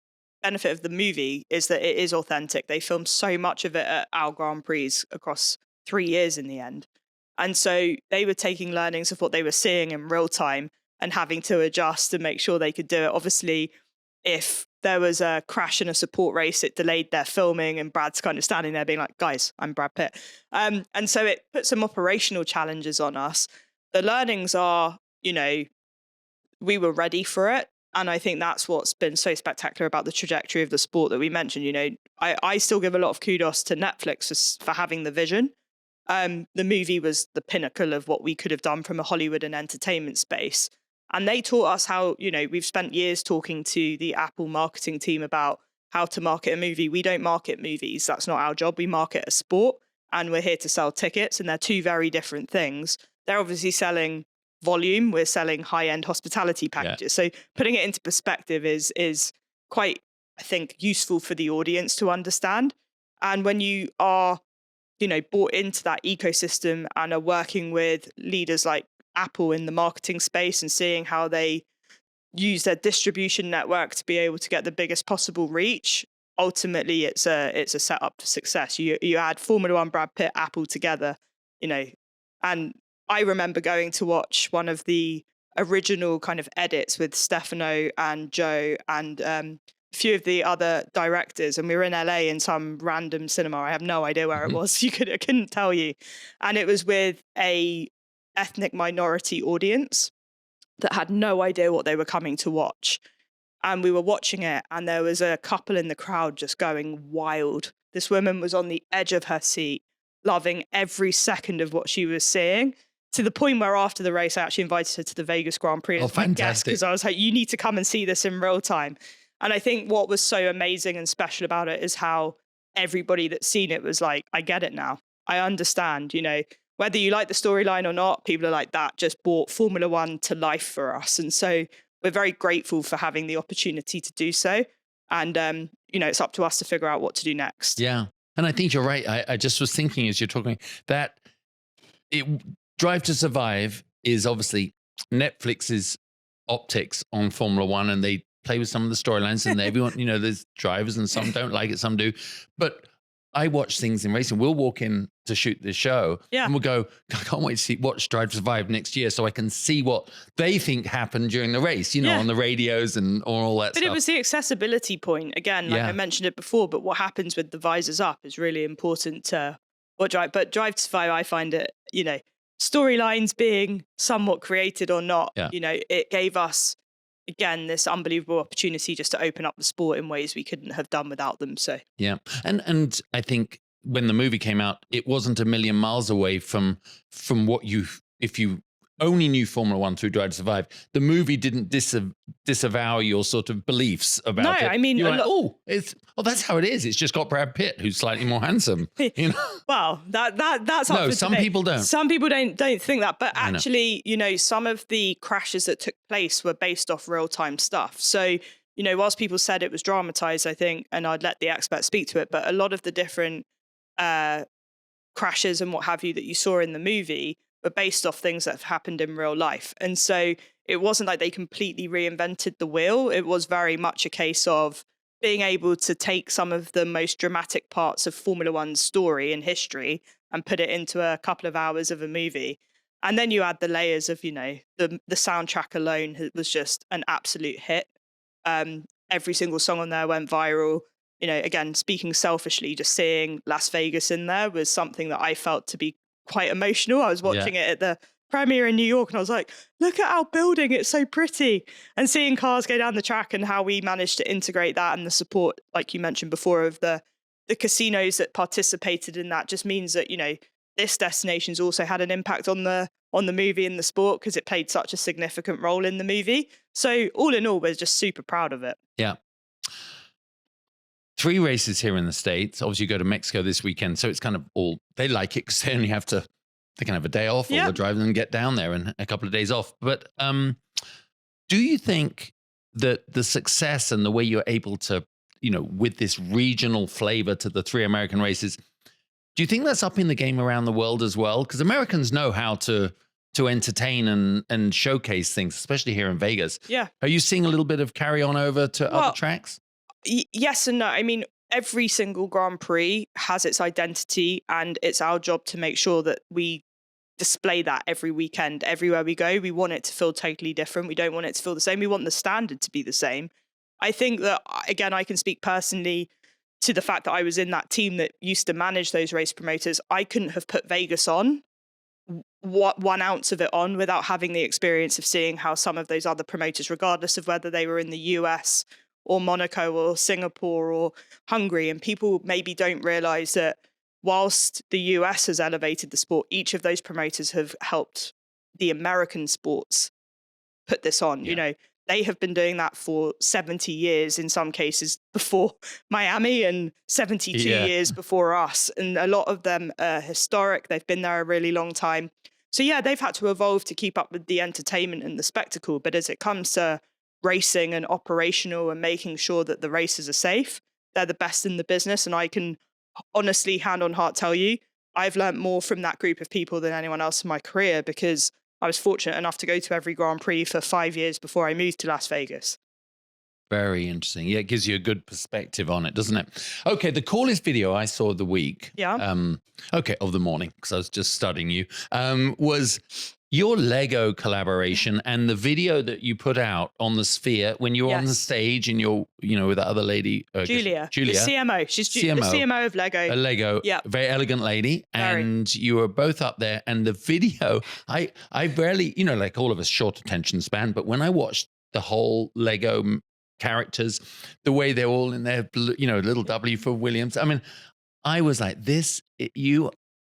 benefit of the movie is that it is authentic. They filmed so much of it at our Grand Prix across 3 years in the end. And so they were taking learnings of what they were seeing in real time and having to adjust and make sure they could do it. Obviously, if there was a crash in a support race, it delayed their filming, and Brad's kind of standing there being like, guys, I'm Brad Pitt. And so it put some operational challenges on us. The learnings are, we were ready for it. And I think that's what's been so spectacular about the trajectory of the sport that we mentioned. I still give a lot of kudos to Netflix for having the vision. The movie was the pinnacle of what we could have done from a Hollywood and entertainment space. And they taught us how, we've spent years talking to the Apple marketing team about how to market a movie. We don't market movies. That's not our job. We market a sport, and we're here to sell tickets. And they're two very different things. They're obviously selling volume. We're selling high-end hospitality packages. Yeah. So putting it into perspective is quite, I think, useful for the audience to understand. And when you are, bought into that ecosystem and are working with leaders like Apple in the marketing space and seeing how they use their distribution network to be able to get the biggest possible reach, ultimately it's a setup for success. You add Formula One, Brad Pitt, Apple together, and I remember going to watch one of the original kind of edits with Stefano and Joe and a few of the other directors, and we were in LA in some random cinema. I have no idea where it was. I couldn't tell you. And it was with a ethnic minority audience that had no idea what they were coming to watch. And we were watching it, and there was a couple in the crowd just going wild. This woman was on the edge of her seat, loving every second of what she was seeing, to the point where after the race, I actually invited her to the Vegas Grand Prix as my guest, because I was like, you need to come and see this in real time. And I think what was so amazing and special about it is how everybody that's seen it was like, I get it now. I understand, whether you like the storyline or not, people are like, that just brought Formula One to life for us. And so we're very grateful for having the opportunity to do so. And, it's up to us to figure out what to do next. Yeah. And I think you're right. I just was thinking as you're talking that Drive to Survive is obviously Netflix's optics on Formula One, and they play with some of the storylines, and everyone, there's drivers and some don't like it, some do. But I watch things in racing. We'll walk in to shoot this show and we'll go, I can't wait to watch Drive to Survive next year so I can see what they think happened during the race, on the radios and all that stuff. But it was the accessibility point. Again, like I mentioned it before, but what happens with the visors up is really important to what Drive. But Drive to Survive, I find it, storylines being somewhat created or not, it gave us, again, this unbelievable opportunity just to open up the sport in ways we couldn't have done without them. So and I think when the movie came out, it wasn't a million miles away from what if you only knew Formula One through Drive to Survive, the movie didn't disavow your sort of beliefs about it. I mean, you're like, that's how it is. It's just got Brad Pitt, who's slightly more handsome. Well, that's no. Some people don't. Some people don't think that, but actually, some of the crashes that took place were based off real time stuff. So, whilst people said it was dramatized, I think, and I'd let the expert speak to it, but a lot of the different crashes and what have you that you saw in the movie were based off things that have happened in real life. And so it wasn't like they completely reinvented the wheel. It was very much a case of being able to take some of the most dramatic parts of Formula One's story and history and put it into a couple of hours of a movie. And then you add the layers of, the soundtrack alone was just an absolute hit. Every single song on there went viral. Again, speaking selfishly, just seeing Las Vegas in there was something that I felt to be quite emotional. I was watching it at the premiere in New York and I was like, look at our building, it's so pretty. And seeing cars go down the track and how we managed to integrate that and the support, like you mentioned before, of the casinos that participated in that just means that, this destination's also had an impact on the movie and the sport because it played such a significant role in the movie. So all in all, we're just super proud of it. Yeah. 3 races here in the States. Obviously, you go to Mexico this weekend. So it's kind of they like it because they only have to, they can have a day off or the driver and get down there and a couple of days off. But do you think that the success and the way you're able to, with this regional flavor to the 3 American races, do you think that's upping the game around the world as well? Because Americans know how to entertain and showcase things, especially here in Vegas. Yeah. Are you seeing a little bit of carry on over to other tracks? Yes and no. I mean, every single Grand Prix has its identity, and it's our job to make sure that we display that every weekend, everywhere we go. We want it to feel totally different. We don't want it to feel the same. We want the standard to be the same. I think that, again, I can speak personally to the fact that I was in that team that used to manage those race promoters. I couldn't have put Vegas on, 1 ounce of it on, without having the experience of seeing how some of those other promoters, regardless of whether they were in the US or Monaco or Singapore or Hungary. And people maybe don't realize that whilst the US has elevated the sport, each of those promoters have helped the American sports put this on. They have been doing that for 70 years, in some cases before Miami, and 72 years before us. And a lot of them are historic. They've been there a really long time. So they've had to evolve to keep up with the entertainment and the spectacle. But as it comes to racing and operational and making sure that the races are safe, they're the best in the business. And I can honestly, hand on heart, tell you, I've learned more from that group of people than anyone else in my career, because I was fortunate enough to go to every Grand Prix for 5 years before I moved to Las Vegas. Very interesting. Yeah, it gives you a good perspective on it, doesn't it? Okay, the coolest video I saw of the week, of the morning, because I was just studying you, was your Lego collaboration and the video that you put out on the Sphere when you were on the stage and you're, with that other lady. Julia. The CMO. She's CMO, the CMO of Lego. A Lego, very elegant lady. Very. And you were both up there. And the video, I barely, like all of us, short attention span. But when I watched the whole Lego characters, the way they're all in their, little W for Williams. I mean, I was like,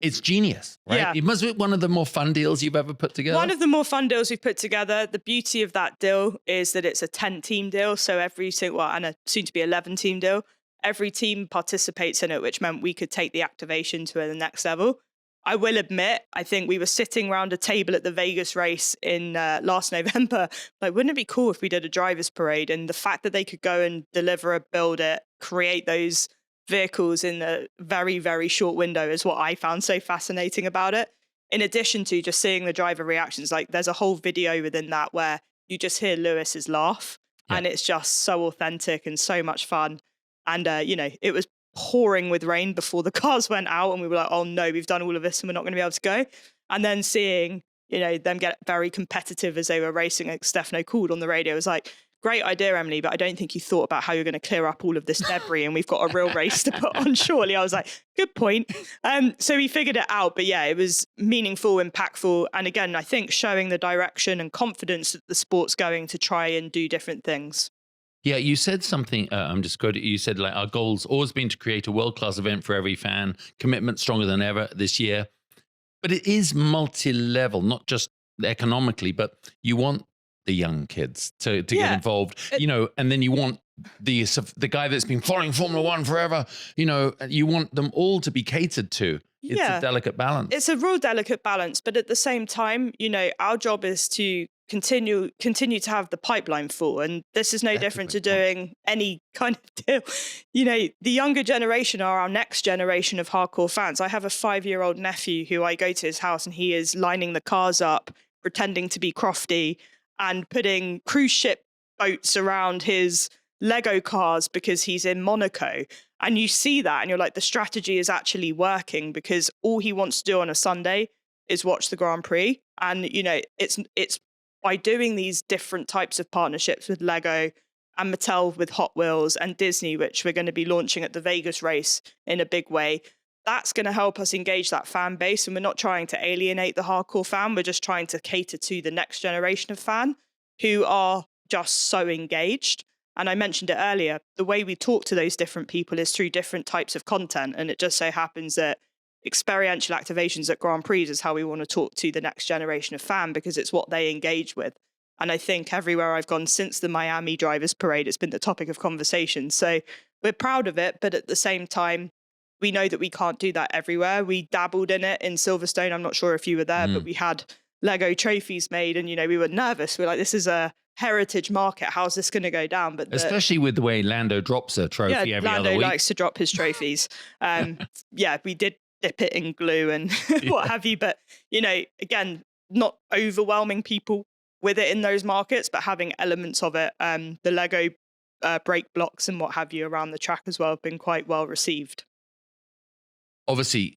it's genius, right? Yeah. It must be one of the more fun deals you've ever put together. One of the more fun deals we've put together. The beauty of that deal is that it's a 10-team deal. So and a soon-to-be 11-team deal. Every team participates in it, which meant we could take the activation to the next level. I will admit, I think we were sitting around a table at the Vegas race in last November. Like, wouldn't it be cool if we did a driver's parade? And the fact that they could go and deliver it, build it, create those vehicles in a very, very short window is what I found so fascinating about it. In addition to just seeing the driver reactions, like there's a whole video within that where you just hear Lewis's laugh. Yeah. And it's just so authentic and so much fun. And, it was pouring with rain before the cars went out. And we were like, oh no, we've done all of this and we're not going to be able to go. And then seeing, them get very competitive as they were racing, like Stefano called on the radio, it was like, great idea, Emily, but I don't think you thought about how you're going to clear up all of this debris and we've got a real race to put on, surely. I was like, good point. So we figured it out. But yeah, it was meaningful, impactful. And again, I think showing the direction and confidence that the sport's going to try and do different things. Yeah, you said something, I'm just quoting, you said like our goal's always been to create a world-class event for every fan, commitment stronger than ever this year. But it is multi-level, not just economically, but you want the young kids to get involved, and then you want the guy that's been following Formula One forever, you want them all to be catered to. It's a delicate balance. It's a real delicate balance. But at the same time, our job is to continue to have the pipeline full. And this is no different to doing any kind of deal. The younger generation are our next generation of hardcore fans. I have a 5-year-old nephew who I go to his house and he is lining the cars up, pretending to be Crofty and putting cruise ship boats around his Lego cars because he's in Monaco. And you see that and you're like, the strategy is actually working because all he wants to do on a Sunday is watch the Grand Prix. And, it's by doing these different types of partnerships with Lego and Mattel with Hot Wheels and Disney, which we're going to be launching at the Vegas race in a big way, that's going to help us engage that fan base. And we're not trying to alienate the hardcore fan. We're just trying to cater to the next generation of fan who are just so engaged. And I mentioned it earlier, the way we talk to those different people is through different types of content. And it just so happens that experiential activations at Grand Prix is how we want to talk to the next generation of fan because it's what they engage with. And I think everywhere I've gone since the Miami Drivers Parade, it's been the topic of conversation. So we're proud of it. But at the same time, we know that we can't do that everywhere. We dabbled in it in Silverstone. I'm not sure if you were there, but we had Lego trophies made and, we were nervous. We're like, this is a heritage market. How's this going to go down? But especially with the way Lando drops a trophy every Lando other week. Lando likes to drop his trophies. We did dip it in glue and what have you. But, again, not overwhelming people with it in those markets, but having elements of it. The Lego brake blocks and what have you around the track as well have been quite well received. Obviously,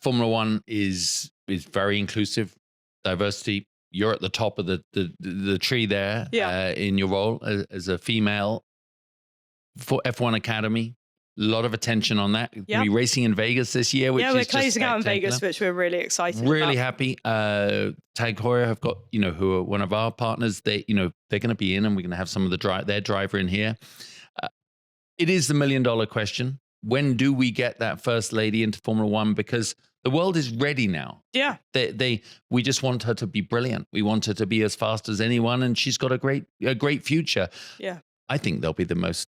Formula One is very inclusive, diversity. You're at the top of the tree there in your role as a female for F1 Academy. A lot of attention on that. We'll be racing in Vegas this year, which is we're closing out in Vegas, which we're really excited really about. Happy. Tag Heuer have got, who are one of our partners. They, they're going to be in and we're going to have some of their driver in here. It is the $1 million question. When do we get that first lady into Formula One? Because the world is ready now. Yeah. We just want her to be brilliant. We want her to be as fast as anyone, and she's got a great future. Yeah. I think they'll be the most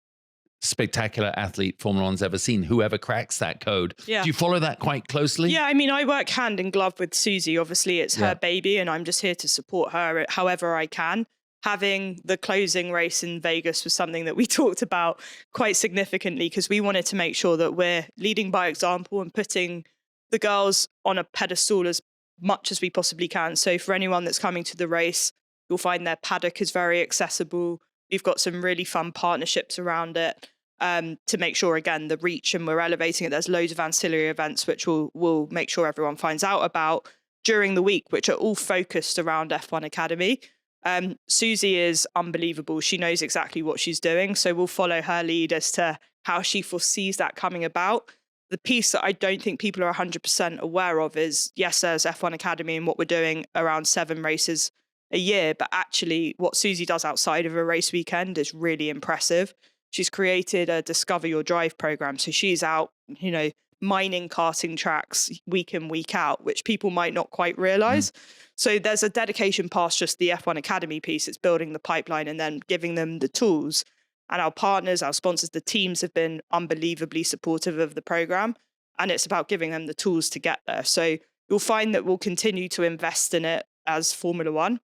spectacular athlete Formula One's ever seen, whoever cracks that code. Yeah. Do you follow that quite closely? Yeah, I mean, I work hand in glove with Susie. Obviously, it's her baby, and I'm just here to support her however I can. Having the closing race in Vegas was something that we talked about quite significantly because we wanted to make sure that we're leading by example and putting the girls on a pedestal as much as we possibly can. So for anyone that's coming to the race, you'll find their paddock is very accessible. We've got some really fun partnerships around it to make sure, again, the reach, and we're elevating it. There's loads of ancillary events which we'll make sure everyone finds out about during the week, which are all focused around F1 Academy. Susie is unbelievable. She knows exactly what she's doing. So we'll follow her lead as to how she foresees that coming about. The piece that I don't think people are 100% aware of is, yes, there's F1 Academy and what we're doing around 7 races a year, but actually what Susie does outside of a race weekend is really impressive. She's created a Discover Your Drive program. So she's out, mining karting tracks week in, week out, which people might not quite realize. So there's a dedication past just the F1 Academy piece. It's building the pipeline and then giving them the tools. And our partners, our sponsors, the teams have been unbelievably supportive of the program. And it's about giving them the tools to get there. So you'll find that we'll continue to invest in it as Formula One.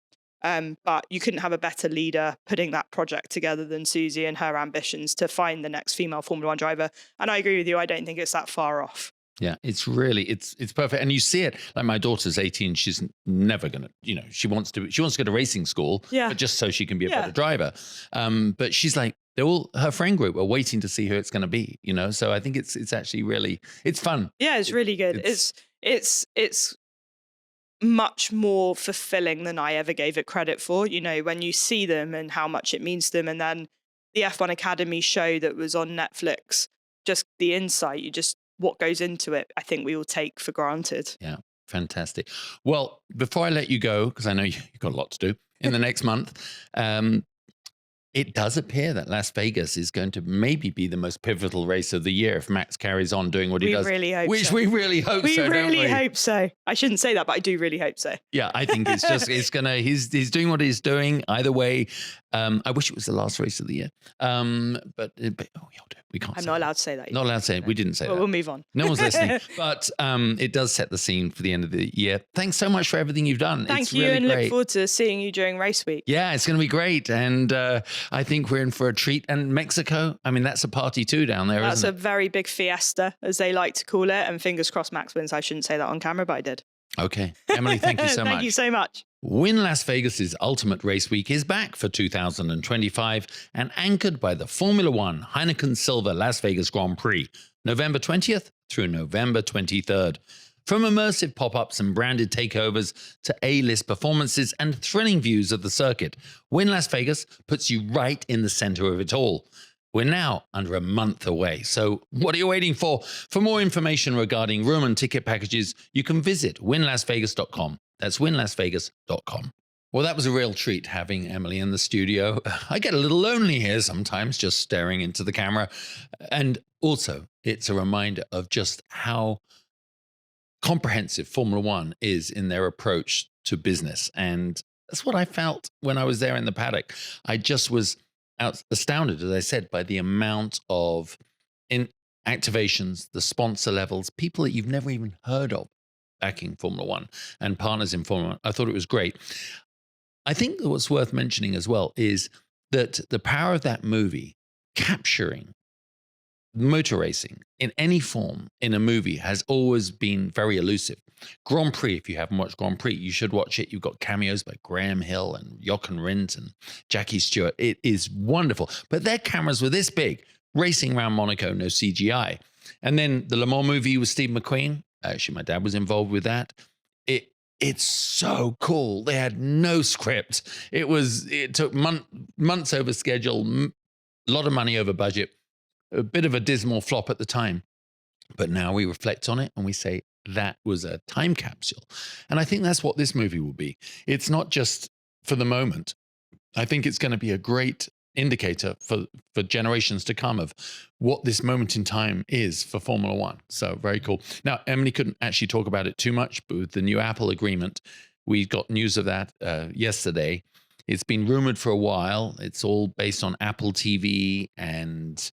But you couldn't have a better leader putting that project together than Susie and her ambitions to find the next female Formula One driver. And I agree with you. I don't think it's that far off. Yeah, it's really it's perfect, and you see it. Like my daughter's 18; she's never gonna, she wants to go to racing school, but just so she can be a better driver. But she's like, her friend group are waiting to see who it's going to be. So I think it's actually really it's fun. Yeah, it's really good. It's much more fulfilling than I ever gave it credit for. When you see them and how much it means to them, and then the F1 Academy show that was on Netflix, just the insight, what goes into it, I think we all take for granted. Yeah, fantastic. Well, before I let you go, because I know you've got a lot to do in the next month, it does appear that Las Vegas is going to maybe be the most pivotal race of the year if Max carries on doing what he does. We really hope which so. we really hope we so, really don't we? hope so. I shouldn't say that, but I do really hope so. Yeah, I think he's doing what he's doing. Either way, I wish it was the last race of the year. But we can't I'm say not that. allowed to say that. Not allowed to say it. We didn't say that. We'll move on. No one's listening. But it does set the scene for the end of the year. Thanks so much for everything you've done. Thank it's you, really and great. look forward to seeing you during race week. Yeah, it's going to be great. And I think we're in for a treat. And Mexico, I mean, that's a party too down there, That's isn't a very big fiesta, as they like to call it. And fingers crossed Max wins. I shouldn't say that on camera, but I did. Okay. Emily, thank you so much. Thank you so much. Wynn Las Vegas's Ultimate Race Week is back for 2025 and anchored by the Formula One Heineken Silver Las Vegas Grand Prix, November 20th through November 23rd. From immersive pop-ups and branded takeovers to A-list performances and thrilling views of the circuit, Wynn Las Vegas puts you right in the center of it all. We're now under a month away, so what are you waiting for? For more information regarding room and ticket packages, you can visit winlasvegas.com. That's winlasvegas.com. Well, that was a real treat having Emily in the studio. I get a little lonely here sometimes just staring into the camera. And also, it's a reminder of just how comprehensive Formula One is in their approach to business. And that's what I felt when I was there in the paddock. I just was astounded, as I said, by the amount of activations, the sponsor levels, people that you've never even heard of backing Formula One and partners in Formula One. I thought it was great. I think that what's worth mentioning as well is that the power of that movie capturing motor racing in any form in a movie has always been very elusive. Grand Prix, if you haven't watched Grand Prix, you should watch it. You've got cameos by Graham Hill and Jochen Rindt and Jackie Stewart. It is wonderful. But their cameras were this big, racing around Monaco, no CGI. And then the Le Mans movie with Steve McQueen. Actually, my dad was involved with that. It's so cool. They had no script. It took months over schedule, a lot of money over budget, a bit of a dismal flop at the time. But now we reflect on it and we say that was a time capsule. And I think that's what this movie will be. It's not just for the moment. I think it's going to be a great indicator for generations to come of what this moment in time is for Formula One. So very cool. Now, Emily couldn't actually talk about it too much, but with the new Apple agreement, we got news of that yesterday. It's been rumored for a while. It's all based on Apple TV and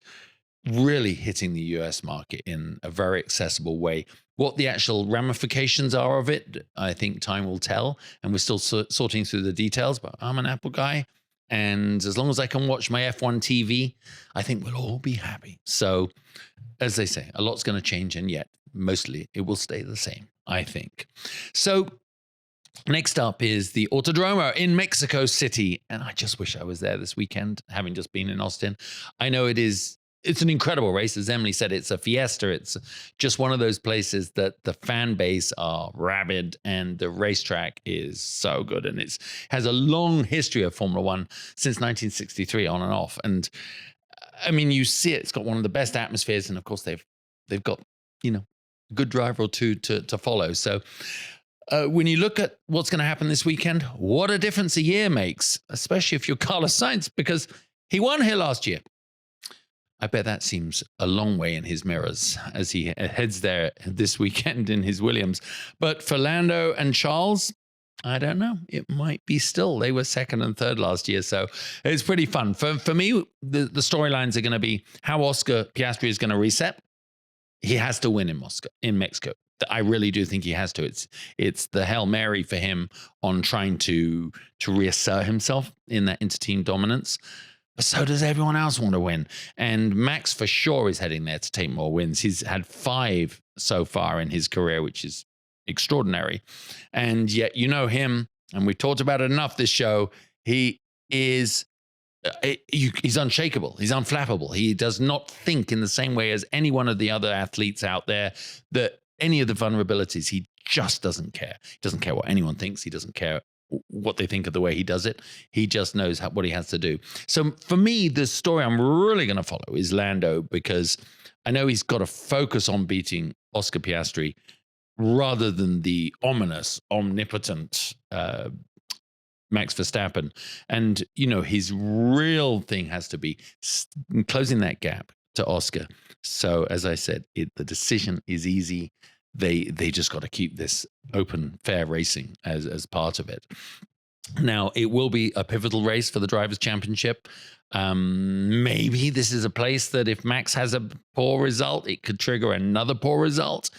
really hitting the US market in a very accessible way. What the actual ramifications are of it, I think time will tell. And we're still sorting through the details, but I'm an Apple guy. And as long as I can watch my F1 TV, I think we'll all be happy. So, as they say, a lot's going to change, and yet mostly it will stay the same, I think. So, next up is the Autodromo in Mexico City. And I just wish I was there this weekend, having just been in Austin. I know it's an incredible race. As Emily said, it's a fiesta. It's just one of those places that the fan base are rabid and the racetrack is so good. And it has a long history of Formula One since 1963 on and off. And I mean, you see it. It's got one of the best atmospheres. And of course, they've got, a good driver or two to follow. So when you look at what's going to happen this weekend, what a difference a year makes, especially if you're Carlos Sainz, because he won here last year. I bet that seems a long way in his mirrors as he heads there this weekend in his Williams. But for Lando and Charles, I don't know. It might be still. They were second and third last year, so it's pretty fun. For me, the storylines are going to be how Oscar Piastri is going to reset. He has to win in Mexico. I really do think he has to. It's the Hail Mary for him on trying to reassert himself in that inter-team dominance. but so does everyone else want to win. And Max for sure is heading there to take more wins. He's had 5 so far in his career, which is extraordinary. And yet, you know him, and we've talked about it enough this show, he is... he's unshakable. He's unflappable. He does not think in the same way as any one of the other athletes out there that any of the vulnerabilities, he just doesn't care. He doesn't care what anyone thinks. He doesn't care what they think of the way he does it. He just knows what he has to do. So for me, the story I'm really going to follow is Lando, because I know he's got to focus on beating Oscar Piastri rather than the ominous, omnipotent Max Verstappen. And, you know, his real thing has to be closing that gap to Oscar. So as I said, the decision is easy. They just got to keep this open, fair racing as part of it. Now, it will be a pivotal race for the Drivers' Championship. Maybe this is a place that if Max has a poor result, it could trigger another poor result.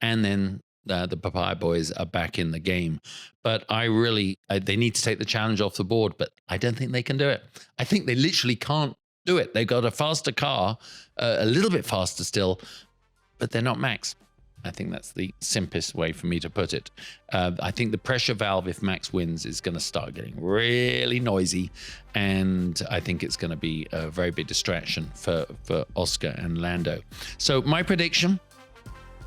And then the Papaya boys are back in the game. But they need to take the challenge off the board, but I don't think they can do it. I think they literally can't do it. They've got a faster car, a little bit faster still, but they're not Max. I think that's the simplest way for me to put it. I think the pressure valve, if Max wins, is going to start getting really noisy. And I think it's going to be a very big distraction for Oscar and Lando. So my prediction,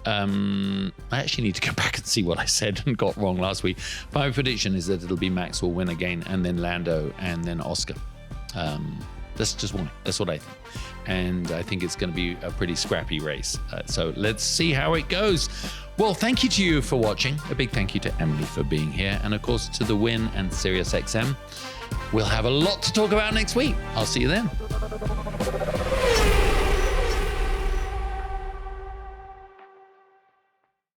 I actually need to go back and see what I said and got wrong last week. My prediction is that it'll be Max will win again, and then Lando, and then Oscar. That's just one. That's what I think. And I think it's going to be a pretty scrappy race. So let's see how it goes. Well, thank you to you for watching. A big thank you to Emily for being here. And of course, to the Wynn and SiriusXM. We'll have a lot to talk about next week. I'll see you then.